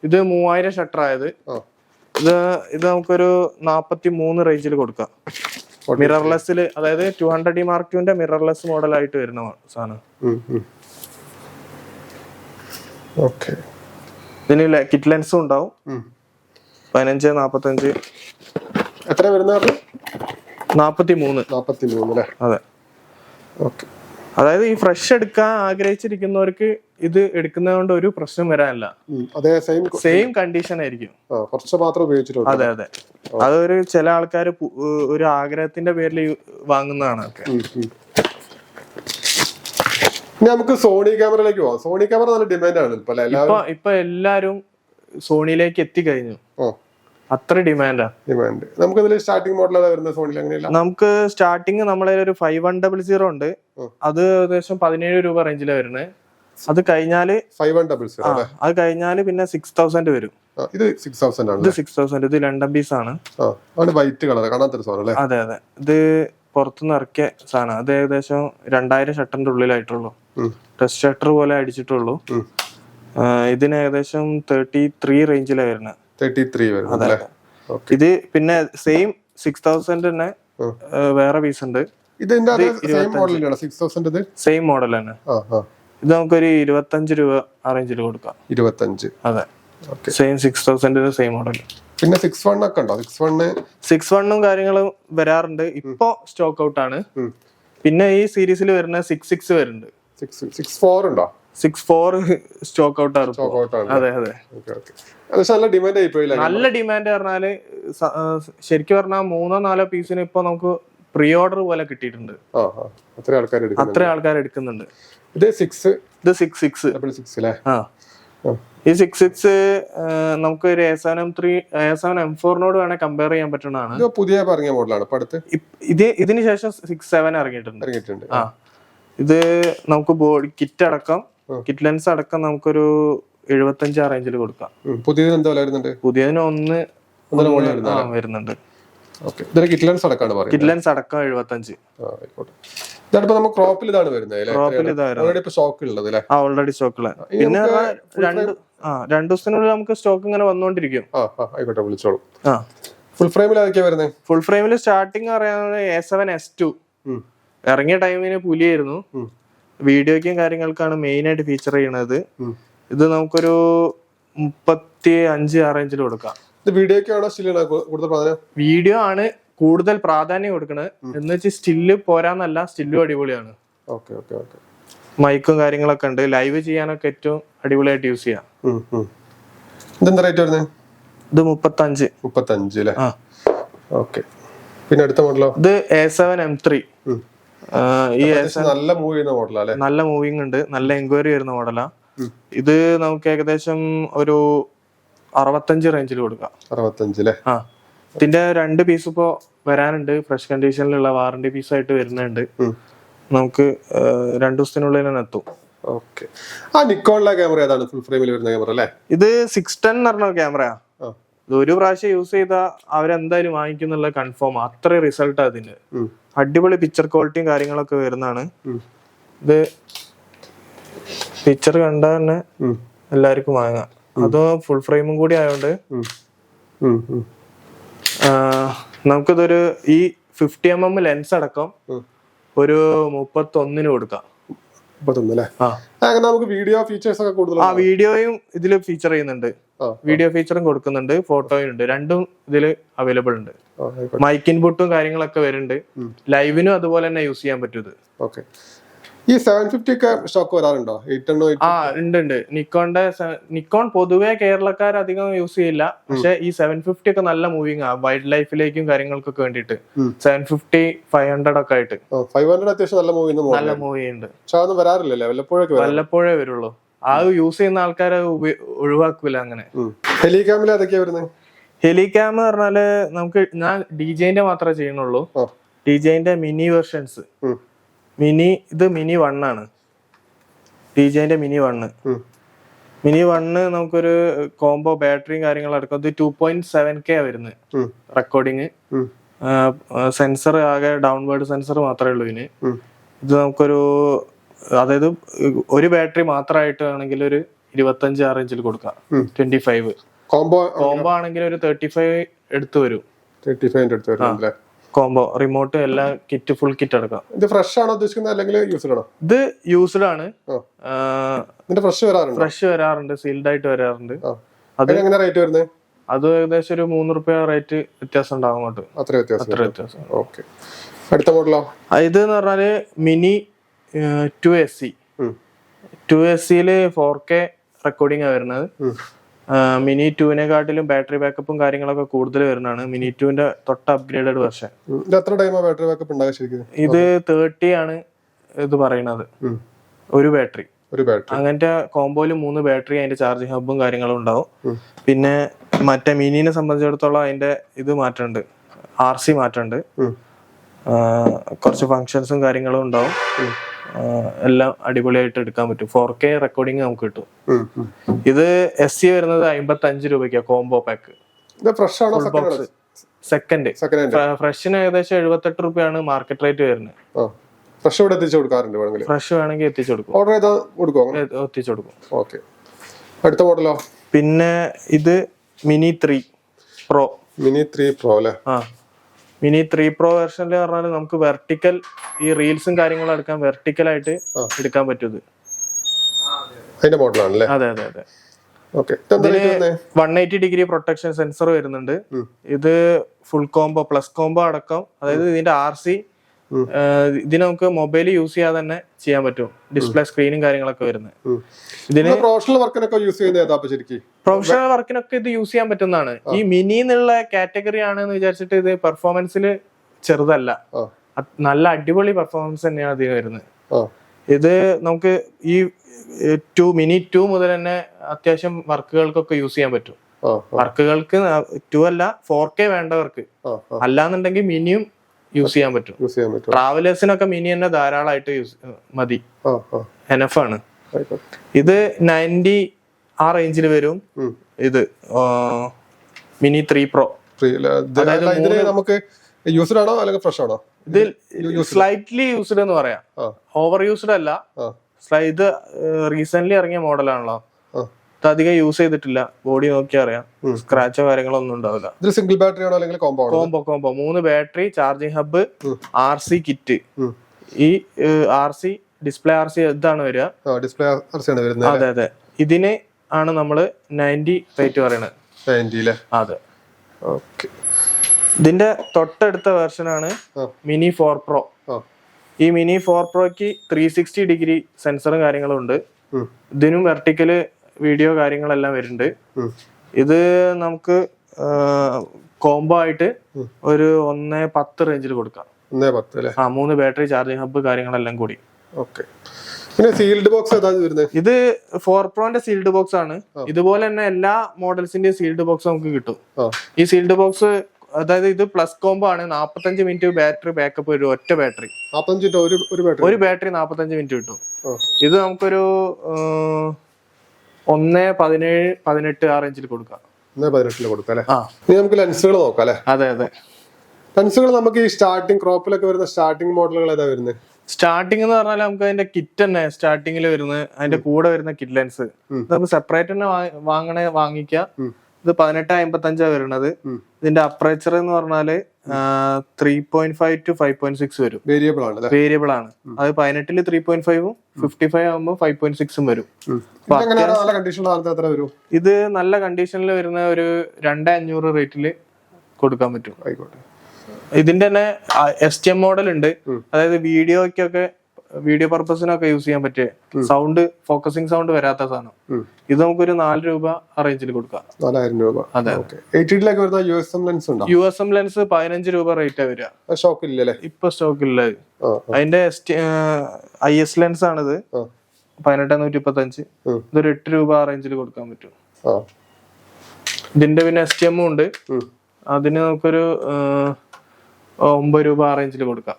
ഇത് 3000 ഷട്ടർ ആയത്. ഇത് നമുക്കൊരു 43 റേഞ്ചിൽ കൊടുക്കാം. മിറർലെസ്സിൽ, അതായത് 200D മാർക്ക് 2ന്റെ മിറർലെസ് മോഡൽ ആയിട്ട് വരുന്ന സാധനം. ഇതിന് കിറ്റ് ലെൻസും ഉണ്ടാവും. 15-45. എത്ര വരുന്നത്? 43. അതെ. അതായത് ഈ ഫ്രഷ് എടുക്കാൻ ആഗ്രഹിച്ചിരിക്കുന്നവർക്ക് ഇത് എടുക്കുന്നത് കൊണ്ട് ഒരു പ്രശ്നം വരാനില്ല. സെയിം കണ്ടീഷൻ ആയിരിക്കും. അതെ അതെ. അതൊരു ചില ആൾക്കാർ ഒരു ആഗ്രഹത്തിന്റെ പേരിൽ വാങ്ങുന്നതാണ്. നമുക്ക് സോണി ക്യാമറയിലേക്ക് പോവാം. സോണി ക്യാമറ നല്ല ഡിമാൻഡ് ആണ് ഇപ്പൊ എല്ലാരും സോണിയിലേക്ക് എത്തിക്കഴിഞ്ഞു. അത്ര ഡിമാൻഡ്. നമുക്ക് സ്റ്റാർട്ടിംഗ് മോഡൽ വരുന്ന സോണിയിൽ അങ്ങനെയല്ല. നമുക്ക് സ്റ്റാർട്ടിങ് നമ്മളെ ഒരു 5100 ഉണ്ട്. അത് ഏകദേശം 17 രൂപ റേഞ്ചിലാണ് വരുന്നത്. അത് കഴിഞ്ഞാല് 5100 പിന്നെ 6000 വരും. ഇത് 6000 ആണ്. ഇത് 6000. ഇത് ലണ്ടൻ പീസ് ആണ്. വൈറ്റ് കളർ കാണാത്തൊരു സാധനം. അതെ അതെ. ഇത് പുറത്തുനിന്ന് ഇറക്കിയ സാധനം. അത് ഏകദേശം 2000 ഷട്ടറിന്റെ ഉള്ളിലായിട്ടുള്ളൂ. ടെസ്റ്റ് ഷട്ടർ പോലെ അടിച്ചിട്ടുള്ളൂ. ഇതിന് ഏകദേശം 33 റേഞ്ചിലാണ് വരുന്നത്. 33 അതെ. ഇത് പിന്നെ സെയിം 6000 തന്നെ വേറെ പീസ് ഉണ്ട്. സെയിം മോഡൽ തന്നെ. ഇത് നമുക്കൊരു 25 രൂപ ആ റേഞ്ചിൽ കൊടുക്കാം. 25. അതെ. Same 6000 same model. പിന്നെ 61 ഒക്കെ ഉണ്ടോ? 61 കാര്യങ്ങളും വരാറുണ്ട്. ഇപ്പൊ സ്റ്റോക്ക് ഔട്ട് ആണ്. പിന്നെ ഈ സീരീസിൽ വരുന്ന 66 വരുന്നുണ്ട്. 64 ഉണ്ടോ? 64 സ്റ്റോക്ക് ഔട്ട് ആണ്. അതെ അതെ. നല്ല ഡിമാൻഡ് പറഞ്ഞാല് ശരിക്കും പറഞ്ഞാൽ 3-4 പീസിന് ഇപ്പൊ നമുക്ക് പ്രീ ഓർഡർ പോലെ കിട്ടിയിട്ടുണ്ട്. അത്ര ആൾക്കാർ എടുക്കുന്നുണ്ട്. ഇത് 6 6 ഈ 6 നമുക്ക് ഒരു A7 M4 വേണേ കമ്പയർ ചെയ്യാൻ പറ്റുന്നതാണ്. പുതിയ പറഞ്ഞ മോഡലാണ്. ഇതിന് ശേഷം 6-7 ഇറങ്ങിയിട്ടുണ്ട്. ഇത് നമുക്ക് ബോഡി കിറ്റ് അടക്കം കിറ്റ് ലെൻസ് അടക്കം നമുക്കൊരു 75 ആ റേഞ്ചിൽ കൊടുക്കാം. പുതിയതിന് 1 വരുന്നുണ്ട്. കിറ്റ് ലെൻസ് അടക്കം 75. ഓൾറെഡി സ്റ്റോക്കുള്ള. പിന്നെ 2 ദിവസത്തിനുള്ളിൽ നമുക്ക് സ്റ്റോക്ക് ഇങ്ങനെ വന്നോണ്ടിരിക്കും. ഫുൾ ഫ്രെയിമിൽ സ്റ്റാർട്ടിങ് അറിയാവുന്ന A7 S2 ഇറങ്ങിയ ടൈമിന് പുലിയായിരുന്നു. വീഡിയോയ്ക്കും കാര്യങ്ങൾക്കാണ് മെയിൻ ആയിട്ട് ഫീച്ചർ ചെയ്യണത്. ഇത് നമുക്കൊരു 35 ആ റേഞ്ചിൽ കൊടുക്കാം. വീഡിയോ ആണ് കൂടുതൽ പ്രാധാന്യം കൊടുക്കണത്. എന്ന് വെച്ചാൽ സ്റ്റില്ല് പോരാന്നല്ല, സ്റ്റില്ലും അടിപൊളിയാണ്. മൈക്കും കാര്യങ്ങളൊക്കെ ഉണ്ട്. ലൈവ് ചെയ്യാനൊക്കെ ഏറ്റവും അടിപൊളിയായിട്ട് യൂസ് ചെയ്യാം. ഇത് 35. പിന്നെ അടുത്ത മോഡലോ? ഇത് A7 M3. നല്ല മൂവിങ് ഉണ്ട്. നല്ല എൻക്വയറി വരുന്ന മോഡലാ. ഇത് നമുക്ക് ഏകദേശം ഒരു 65 റേഞ്ചിൽ കൊടുക്കാം. 65. ഇതിന്റെ 2 പീസ് ഇപ്പോ വരാനുണ്ട്. ഫ്രഷ് കണ്ടീഷനിലുള്ള വാറന്റി പീസ് ആയിട്ട് വരുന്നുണ്ട്. നമുക്ക് 2 ദിവസത്തിനുള്ളിൽ തന്നെ എത്തും. നിക്കോണിലെ ക്യാമറ ഏതാണ്? ഫുൾ ഫ്രെയിമിൽ വരുന്ന ക്യാമറ അല്ലേ? ഇത് 610 എന്ന് പറഞ്ഞ ക്യാമറയാ. ഇത് ഒരു പ്രാവശ്യം യൂസ് ചെയ്താൽ അവരെന്തായാലും വാങ്ങിക്കുന്നുള്ള കൺഫേം. അത്ര റിസൾട്ട് അതിന്. അടിപൊളി പിക്ചർ ക്വാളിറ്റിയും കാര്യങ്ങളൊക്കെ വരുന്നതാണ്. ഇത് പിക്ചർ കണ്ടാൽ തന്നെ എല്ലാവർക്കും വാങ്ങാം. അത് ഫുൾ ഫ്രെയിമും കൂടി ആയതുകൊണ്ട് നമുക്കിതൊരു ഈ 50mm ലെൻസ് അടക്കം ഒരു 31 കൊടുക്കാം. വീഡിയോയും ഇതില് ഫീച്ചർ ചെയ്യുന്നുണ്ട്. വീഡിയോ ഫീച്ചറും കൊടുക്കുന്നുണ്ട്, ഫോട്ടോയും ഉണ്ട്. രണ്ടും ഇതില് അവൈലബിൾ ഉണ്ട്. മൈക്ക് ഇൻപുട്ടും കാര്യങ്ങളൊക്കെ വരുന്നുണ്ട്. ലൈവിനും അതുപോലെ തന്നെ യൂസ് ചെയ്യാൻ പറ്റും ഇത്. ഈ 750 ഒക്കെ സ്റ്റോക്ക് വരാറുണ്ടോ? ഉണ്ട്. നിക്കോൺ പൊതുവെ കേരളക്കാർ അധികം യൂസ് ചെയ്യില്ല. പക്ഷെ ഈ 750 ഒക്കെ നല്ല മൂവിങ് ആ വൈൽഡ് ലൈഫിലേക്കും കാര്യങ്ങൾക്കൊക്കെ വേണ്ടിട്ട്. 750, 500 ഒക്കെ ആയിട്ട് 500 അത്യാവശ്യം നല്ല മൂവി ഉണ്ട്. വല്ലപ്പോഴേ വരുള്ളൂ. ആ യൂസ് ചെയ്യുന്ന ആൾക്കാരെ ഒഴിവാക്കൂല അങ്ങനെ. ഹെലികാമിൽ അതൊക്കെയാ വരുന്നത്. ഹെലികാം എന്ന് പറഞ്ഞാല് നമുക്ക് ഞാൻ DJന്റെ മാത്രമേ ചെയ്യണുള്ളൂ. DJന്റെ മിനി വെർഷൻസ്. ഇത് മിനി 1 ആണ്. DJന്റെ മിനി 1 നമുക്കൊരു കോംബോ ബാറ്ററിയും കാര്യങ്ങളും അടക്കം. ഇത് 2.7K വരുന്നത് റെക്കോർഡിങ്. സെൻസർ ആകെ ഡൗൺവേർഡ് സെൻസർ മാത്രമേ ഉള്ളൂ ഇതിന്. ഇത് നമുക്കൊരു അതായത് ഒരു ബാറ്ററി മാത്രമായിട്ട് ആണെങ്കിൽ ഒരു 25 ആ റേഞ്ചിൽ കൊടുക്കാം. 25 കോംബോ ആണെങ്കിൽ ഒരു 35 എടുത്തു വരും. കോംബോ റിമോട്ട് എല്ലാം കിറ്റ് ഫുൾ കിറ്റ് അടക്കാം. ഇത് ഫ്രഷ് ആണോ ഉദ്ദേശിക്കുന്നത് അല്ലെങ്കിൽ യൂസ്ഡ് ആണോ? ഇത് യൂസ്ഡ് ആണ്. ഫ്രഷ് വരാറുണ്ട്, സീൽഡ് ആയിട്ട് വരാറുണ്ട്. അത് എങ്ങനെ റേറ്റ് വരുന്നത്? അത് ഏകദേശം ഒരു 3 രൂപ റേറ്റ് വ്യത്യാസം ഉണ്ടാവും അങ്ങോട്ട്. അത്ര വ്യത്യാസം. അടുത്ത മോഡലോ? ഇത് എന്ന് പറഞ്ഞാല് മിനി 2SC. 2SCയില് 4K റെക്കോർഡിംഗ് ആ വരുന്നത്. മിനി 2-നെക്കാട്ടിലും ബാറ്ററി ബാക്കപ്പും കാര്യങ്ങളൊക്കെ കൂടുതൽ വരുന്നതാണ്. മിനി 2ന്റെ തൊട്ട് അപ്ഗ്രേഡഡ് വെർഷൻ. ഇത് 30 ആണ് ഇത് പറയുന്നത്. ഒരു ബാറ്ററി. അങ്ങനത്തെ കോംബോയില് 3 ബാറ്ററി, അതിന്റെ ചാർജിങ് ഹബും കാര്യങ്ങളും ഉണ്ടാവും. പിന്നെ മറ്റേ മിനിനെ സംബന്ധിച്ചിടത്തോളം അതിന്റെ ഇത് മാറ്റമുണ്ട്, RC മാറ്റമുണ്ട്. കുറച്ച് ഫങ്ഷൻസും കാര്യങ്ങളും ഉണ്ടാവും. എല്ലാം അടിപൊളിയായിട്ട് എടുക്കാൻ പറ്റും. 4K റെക്കോർഡിംഗ് നമുക്ക് കിട്ടും. ഇത് SC വരുന്നത് 55 രൂപയ്ക്കാ കോംബോ പാക്ക്. സെക്കൻഡ് ഫ്രഷിന് ഏകദേശം 78 രൂപയാണ് മാർക്കറ്റ് റേറ്റ് വരുന്നത്. ഫ്രഷ് വേണമെങ്കിൽ എത്തിച്ചു കൊടുക്കും. അടുത്ത മോഡലോ? പിന്നെ ഇത് മിനി 3 പ്രോ. അല്ലേ? മിനി 3 പ്രോ വെർഷനിൽ പറഞ്ഞാൽ നമുക്ക് വെർട്ടിക്കൽ ഈ റീൽസും കാര്യങ്ങളും എടുക്കാൻ വെർട്ടിക്കൽ ആയിട്ട് എടുക്കാൻ പറ്റും. അതെ. 180 ഡിഗ്രി പ്രൊട്ടക്ഷൻ സെൻസർ വരുന്നുണ്ട്. ഇത് ഫുൾ കോംബോ പ്ലസ് കോംബോ അടക്കം. അതായത് ഇതിന്റെ RC ഇതിന് നമുക്ക് മൊബൈൽ യൂസ് ചെയ്യാതെ തന്നെ ചെയ്യാൻ പറ്റും. ഡിസ്പ്ലേ സ്ക്രീനും കാര്യങ്ങളൊക്കെ വരുന്നത്. ഇതിന് പ്രൊഫഷണൽ വർക്കിനൊക്കെ ഇത് യൂസ് ചെയ്യാൻ പറ്റുന്നതാണ്. ഈ മിനി എന്നുള്ള കാറ്റഗറി ആണെന്ന് വിചാരിച്ചിട്ട് ഇത് പെർഫോമൻസിൽ ചെറുതല്ല. നല്ല അടിപൊളി പെർഫോമൻസ് തന്നെയാണ് അതിന് വരുന്നത്. ആ ഇത് നമുക്ക് ഈ മിനി 2 മുതൽ തന്നെ അത്യാവശ്യം വർക്കുകൾക്കൊക്കെ യൂസ് ചെയ്യാൻ പറ്റും. ആ വർക്കുകൾക്ക് 2 അല്ല 4K വേണ്ടവർക്ക്, അല്ലാന്നുണ്ടെങ്കിൽ മിനിയും യൂസ് ചെയ്യാൻ പറ്റും. യൂസ് ചെയ്യാൻ പറ്റും. ട്രാവലേഴ്സിനൊക്കെ മിനി തന്നെ ധാരാളമായിട്ട് മതി, ആ ആ എനഫ് ആണ്. ഇത് 90 ആ റേഞ്ചിൽ വരും. ഇത് മിനി 3 Pro. ഇതിന് നമുക്ക് യൂസ്ഡ് ആണോ അല്ലെങ്കിൽ ഫ്രഷ് ആണോ? ഇത് സ്ലൈറ്റ്ലി യൂസ്ഡ് എന്ന് പറയാം, ഓവർ യൂസ്ഡ് അല്ല. ഇത് റീസെന്റ് ഇറങ്ങിയ മോഡലാണല്ലോ, ഇത് അധികം യൂസ് ചെയ്തിട്ടില്ല. ബോഡി നോക്കിയാൽ അറിയാം, സ്ക്രാച്ചോ കാര്യങ്ങളോ ഒന്നും ഉണ്ടാവില്ല. സിംഗിൾ ബാറ്ററി ആണോ അല്ലെങ്കിൽ combo 3 battery, charging hub, RC kit. ഈ RC ഡിസ്പ്ലേ RC ഇതാണ് വരിക. ഡിസ്പ്ലേ RC ആണ് വരുന്നത്. അതെ അതെ, ഇതിന് ആണ് നമ്മള് 90 റേറ്റ് പറയണത്. 90 അതെ. ഇതിന്റെ തൊട്ടടുത്ത വെർഷനാണ് മിനി 4 Pro. ഈ മിനി 4 Proക്ക് 360 ഡിഗ്രി സെൻസറും കാര്യങ്ങളും ഉണ്ട്. ഇതിനും വെർട്ടിക്കല് വീഡിയോ കാര്യങ്ങളെല്ലാം വരുന്നുണ്ട്. ഇത് നമുക്ക് കോംബോ ആയിട്ട് ഒരു 1.10 റേഞ്ചിൽ കൊടുക്കാം. 3 ബാറ്ററി, ചാർജിങ് ഹബ്ബ് കാര്യങ്ങളെല്ലാം കൂടി. സീൽഡ് ബോക്സ് ഇത് 4 Proന്റെ സീൽഡ് ബോക്സ് ആണ്. ഇതുപോലെ തന്നെ എല്ലാ മോഡൽസിന്റെയും സീൽഡ് ബോക്സ് നമുക്ക് കിട്ടും. ഈ സീൽഡ് ബോക്സ് അതായത് ഇത് പ്ലസ് കോംബോ ആണ്. 45 മിനിറ്റ് ബാറ്ററി ബാക്കപ്പ് വരും, ഒറ്റ ബാറ്ററി. ഒരു ബാറ്ററി 45 മിനിറ്റ് കിട്ടും. ഇത് നമുക്കൊരു 1.17-18 ആ റേഞ്ചിൽ കൊടുക്കാം. നമുക്ക് ലെൻസുകൾ നോക്കാം അല്ലേ? അതെ അതെ, ലെൻസുകൾ നമുക്ക് ഈ സ്റ്റാർട്ടിംഗ് ക്രോപ്പിലൊക്കെ വരുന്ന സ്റ്റാർട്ടിംഗ് മോഡലുകൾ ഏതാ വരുന്നത്? സ്റ്റാർട്ടിംഗ് എന്ന് പറഞ്ഞാൽ നമുക്ക് അതിന്റെ കിറ്റ് തന്നെ സ്റ്റാർട്ടിങ്ങിൽ വരുന്നത്, അതിന്റെ കൂടെ വരുന്ന കിറ്റ് ലെൻസ് നമുക്ക് സെപ്പറേറ്റ് തന്നെ വാങ്ങിക്കാം. ഇത് 18-55 വരുന്നത്. ഇതിന്റെ അപ്പറേച്ചർ എന്ന് പറഞ്ഞാല് 3.5 to 5.6 വരും. വേരിയബിൾ ആണ്. അത് 18-ല് 3.5-ഉം 55 ആകുമ്പോൾ 5.6-ഉം വരും. ഇത് നല്ല കണ്ടീഷനിൽ വരുന്ന ഒരു 2,500 റേറ്റില് കൊടുക്കാൻ പറ്റും. ഇതിന്റെ തന്നെ STM മോഡൽ ഉണ്ട്. അതായത് വീഡിയോ പർപ്പസിനൊക്കെ യൂസ് ചെയ്യാൻ പറ്റിയ സൗണ്ട്, ഫോക്കസിങ് സൗണ്ട് വരാത്ത സാധനം. ഇത് നമുക്കൊരു 4 രൂപ ആ റേഞ്ചിൽ കൊടുക്കാം. 4,000 രൂപ. അതെ. USM ലെൻസ് 15 രൂപ റേറ്റാ വരിക. ഇപ്പൊ സ്റ്റോക്ക് ഇല്ല. അതിന്റെ IS ലെൻസ് ആണിത്, 18-125. ഇതൊരു 8 രൂപ ആ റേഞ്ചിൽ കൊടുക്കാൻ പറ്റും. ഇതിന്റെ പിന്നെ STM ഉണ്ട്. അതിന് നമുക്കൊരു 9 രൂപ ആ റേഞ്ചിൽ കൊടുക്കാം.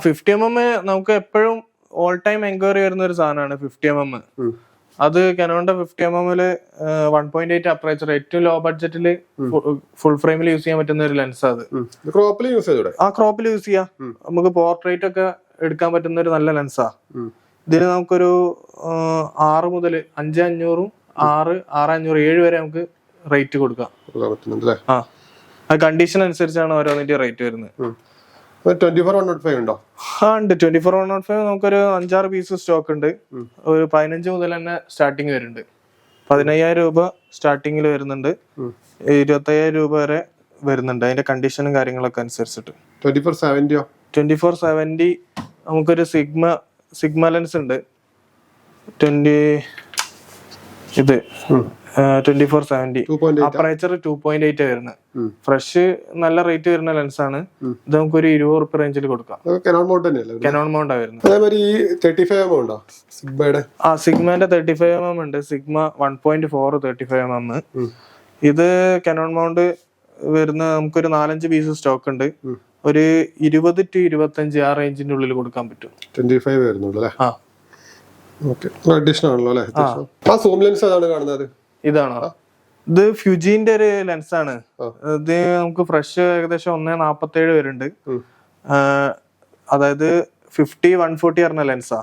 50mm നമുക്ക് എപ്പോഴും ഓൾ ടൈം എൻക്വയറി വരുന്ന ഒരു സാധനമാണ് 50mm. അത് കനോണിന്റെ 50mm 1.8 അപ്പറേച്ചർ, ഏറ്റവും ലോ ബഡ്ജറ്റില് ഫുൾ ഫ്രെയിമിൽ യൂസ് ചെയ്യാൻ പറ്റുന്ന ഒരു ലെൻസ്. അത് ക്രോപ്പിൽ യൂസ് ചെയ്യാം. നമുക്ക് പോർട്രേറ്റ് ഒക്കെ എടുക്കാൻ പറ്റുന്ന ഒരു നല്ല ലെൻസാ. ഇതിന് നമുക്കൊരു 6 മുതൽ 5,500-ഉം 6,500, 7 വരെ നമുക്ക് റേറ്റ് കൊടുക്കാം. കണ്ടീഷൻ അനുസരിച്ചാണ് ഓരോന്നിന്റെ റേറ്റ് വരുന്നത്. 24-105 ഉണ്ടോ? ഉണ്ട്. 24-105 നമുക്കൊരു 5-6 പീസ് സ്റ്റോക്ക് ഉണ്ട്. ഒരു 15 മുതൽ തന്നെ സ്റ്റാർട്ടിങ് വരുന്നുണ്ട്. 15,000 രൂപ സ്റ്റാർട്ടിങ്ങിൽ വരുന്നുണ്ട്, 25,000 രൂപ വരെ വരുന്നുണ്ട്. അതിന്റെ കണ്ടീഷനും കാര്യങ്ങളൊക്കെ അനുസരിച്ചിട്ട്. 24-70 നമുക്കൊരു സിഗ്മ ലെൻസ് ഉണ്ട്. 24-70 അപ്പറേച്ചർ 2.8 വരുന്നത്. ഫ്രഷ് നല്ല റേറ്റ് വരുന്ന ലെൻസ് ആണ്. ഇത് നമുക്കൊരു 20 റുപ്യ റേഞ്ചിൽ കൊടുക്കാം. കനോൺ മൗണ്ടാ വരുന്നത്. സിഗ്മന്റെ 35mm ഉണ്ട്. Sigma 1.4 35mm. ഇത് കനോൺ മൗണ്ട് വരുന്ന നമുക്കൊരു 4-5 പീസ് സ്റ്റോക്ക് ഉണ്ട്. ഒരു 20 to 25 ആ റേഞ്ചിന്റെ ഉള്ളിൽ കൊടുക്കാൻ പറ്റും. 25 വരുന്നുള്ളൂ. ഇതാണോ? ഇത് ഫ്യൂജിന്റെ ഒരു ലെൻസ് ആണ്. ഇത് നമുക്ക് ഫ്രഷ് ഏകദേശം 1.47 വരുന്നുണ്ട്. അതായത് 50-140 പറഞ്ഞ ലെൻസാ.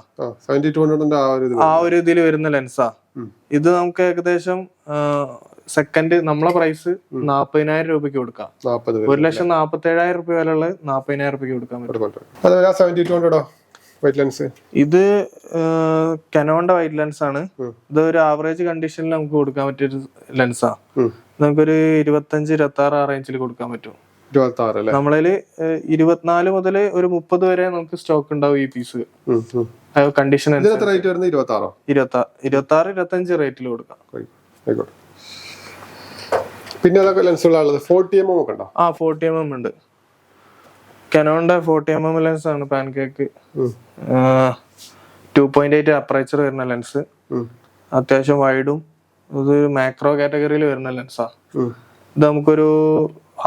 ആ ഒരു ഇതിൽ വരുന്ന ലെൻസാ. ഇത് നമുക്ക് ഏകദേശം സെക്കൻഡ് നമ്മളെ പ്രൈസ് 40,000 രൂപയ്ക്ക് കൊടുക്കാം. 1,47,000 രൂപ വിലയുള്ള 40,000 രൂപയ്ക്ക് കൊടുക്കാൻ പറ്റും. ഇത് കനോണിന്റെ വൈറ്റ് ലെൻസ് ആണ്. ഇത് ഒരു ആവറേജ് കണ്ടീഷനിൽ നമുക്ക് കൊടുക്കാൻ പറ്റിയൊരു ലെൻസാ. നമുക്കൊരു 25-26 ആ റേഞ്ചിൽ കൊടുക്കാൻ പറ്റും. നമ്മളതില് 24 മുതൽ ഒരു 30 വരെ നമുക്ക് സ്റ്റോക്ക് ഉണ്ടാവും ഈ പീസ്. കണ്ടീഷൻ 26-25 റേറ്റിൽ കൊടുക്കാം. പിന്നെ അതൊക്കെ ലെൻസുകളാണുള്ളത്. 40mm ഒക്കെ ഉണ്ടോ? 40mm ഉണ്ട്. കനോണിന്റെ 40mm ലെൻസ് ആണ് പാൻകേക്ക്. 2.8 അപ്പറേച്ചർ വരുന്ന ലെൻസ്, അത്യാവശ്യം വൈഡും. ഇത് മാക്രോ കാറ്റഗറിയിൽ വരുന്ന ലെൻസാ. ഇത് നമുക്കൊരു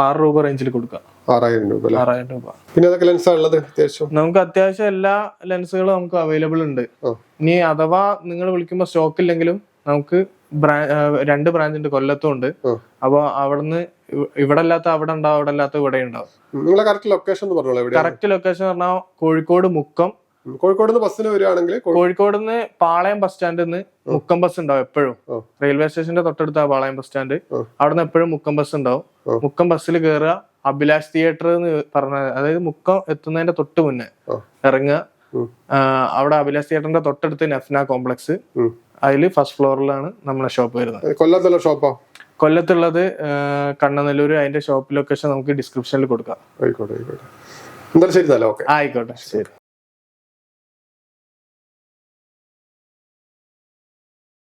6 രൂപ റേഞ്ചിൽ കൊടുക്കാം. 6000 രൂപ. 6000 രൂപ. പിന്നെ അതൊക്കെ ലെൻസാ ഉള്ളത് അത്യാവശ്യം? നമുക്ക് അത്യാവശ്യം എല്ലാ ലെൻസുകളും നമുക്ക് അവൈലബിൾ ഉണ്ട്. ഇനി അഥവാ നിങ്ങൾ വിളിക്കുമ്പോൾ സ്റ്റോക്ക് ഇല്ലെങ്കിലും നമുക്ക് 2 ബ്രാഞ്ച് ഉണ്ട്, കൊല്ലത്തും ഉണ്ട്. അപ്പൊ അവിടുന്ന് ഇവിടെ അല്ലാത്ത അവിടെ ഉണ്ടാവും, അവിടെ അല്ലാത്ത ഇവിടെ ഉണ്ടാവും. നിങ്ങളെ കറക്റ്റ് ലൊക്കേഷൻ പറഞ്ഞോളൂ. കറക്റ്റ് ലൊക്കേഷൻ പറഞ്ഞാൽ കോഴിക്കോട് മുക്കം. കോഴിക്കോട് ബസ്സിന് വരികയാണെങ്കിൽ കോഴിക്കോട് നിന്ന് പാളയം ബസ് സ്റ്റാൻഡിൽ നിന്ന് മുക്കം ബസ് ഉണ്ടാവും എപ്പോഴും. റെയിൽവേ സ്റ്റേഷന്റെ തൊട്ടടുത്ത പാളയം ബസ് സ്റ്റാൻഡ്. അവിടെ നിന്ന് എപ്പോഴും മുക്കം ബസ് ഉണ്ടാവും. മുക്കം ബസ്സിൽ കയറുക, അഭിലാഷ് തിയേറ്റർ എന്ന് പറഞ്ഞ, അതായത് മുക്കം എത്തുന്നതിന്റെ തൊട്ട് മുന്നേ ഇറങ്ങുക. അവിടെ അഭിലാഷ് തിയേറ്ററിന്റെ തൊട്ടടുത്ത് നഫ്ന കോംപ്ലക്സ്, അതിൽ ഫസ്റ്റ് ഫ്ലോറിലാണ് നമ്മളെ ഷോപ്പ് വരുന്നത്. കൊല്ലത്തുള്ള ഷോപ്പോ? കൊല്ലത്തുള്ളത് കണ്ണനല്ലൂര്. അതിന്റെ ഷോപ്പ് ലൊക്കേഷൻ നമുക്ക് ഡിസ്ക്രിപ്ഷനിൽ കൊടുക്കാം. ആയിക്കോട്ടെ. എന്തായാലും ശരി. ആയിക്കോട്ടെ, ശരി.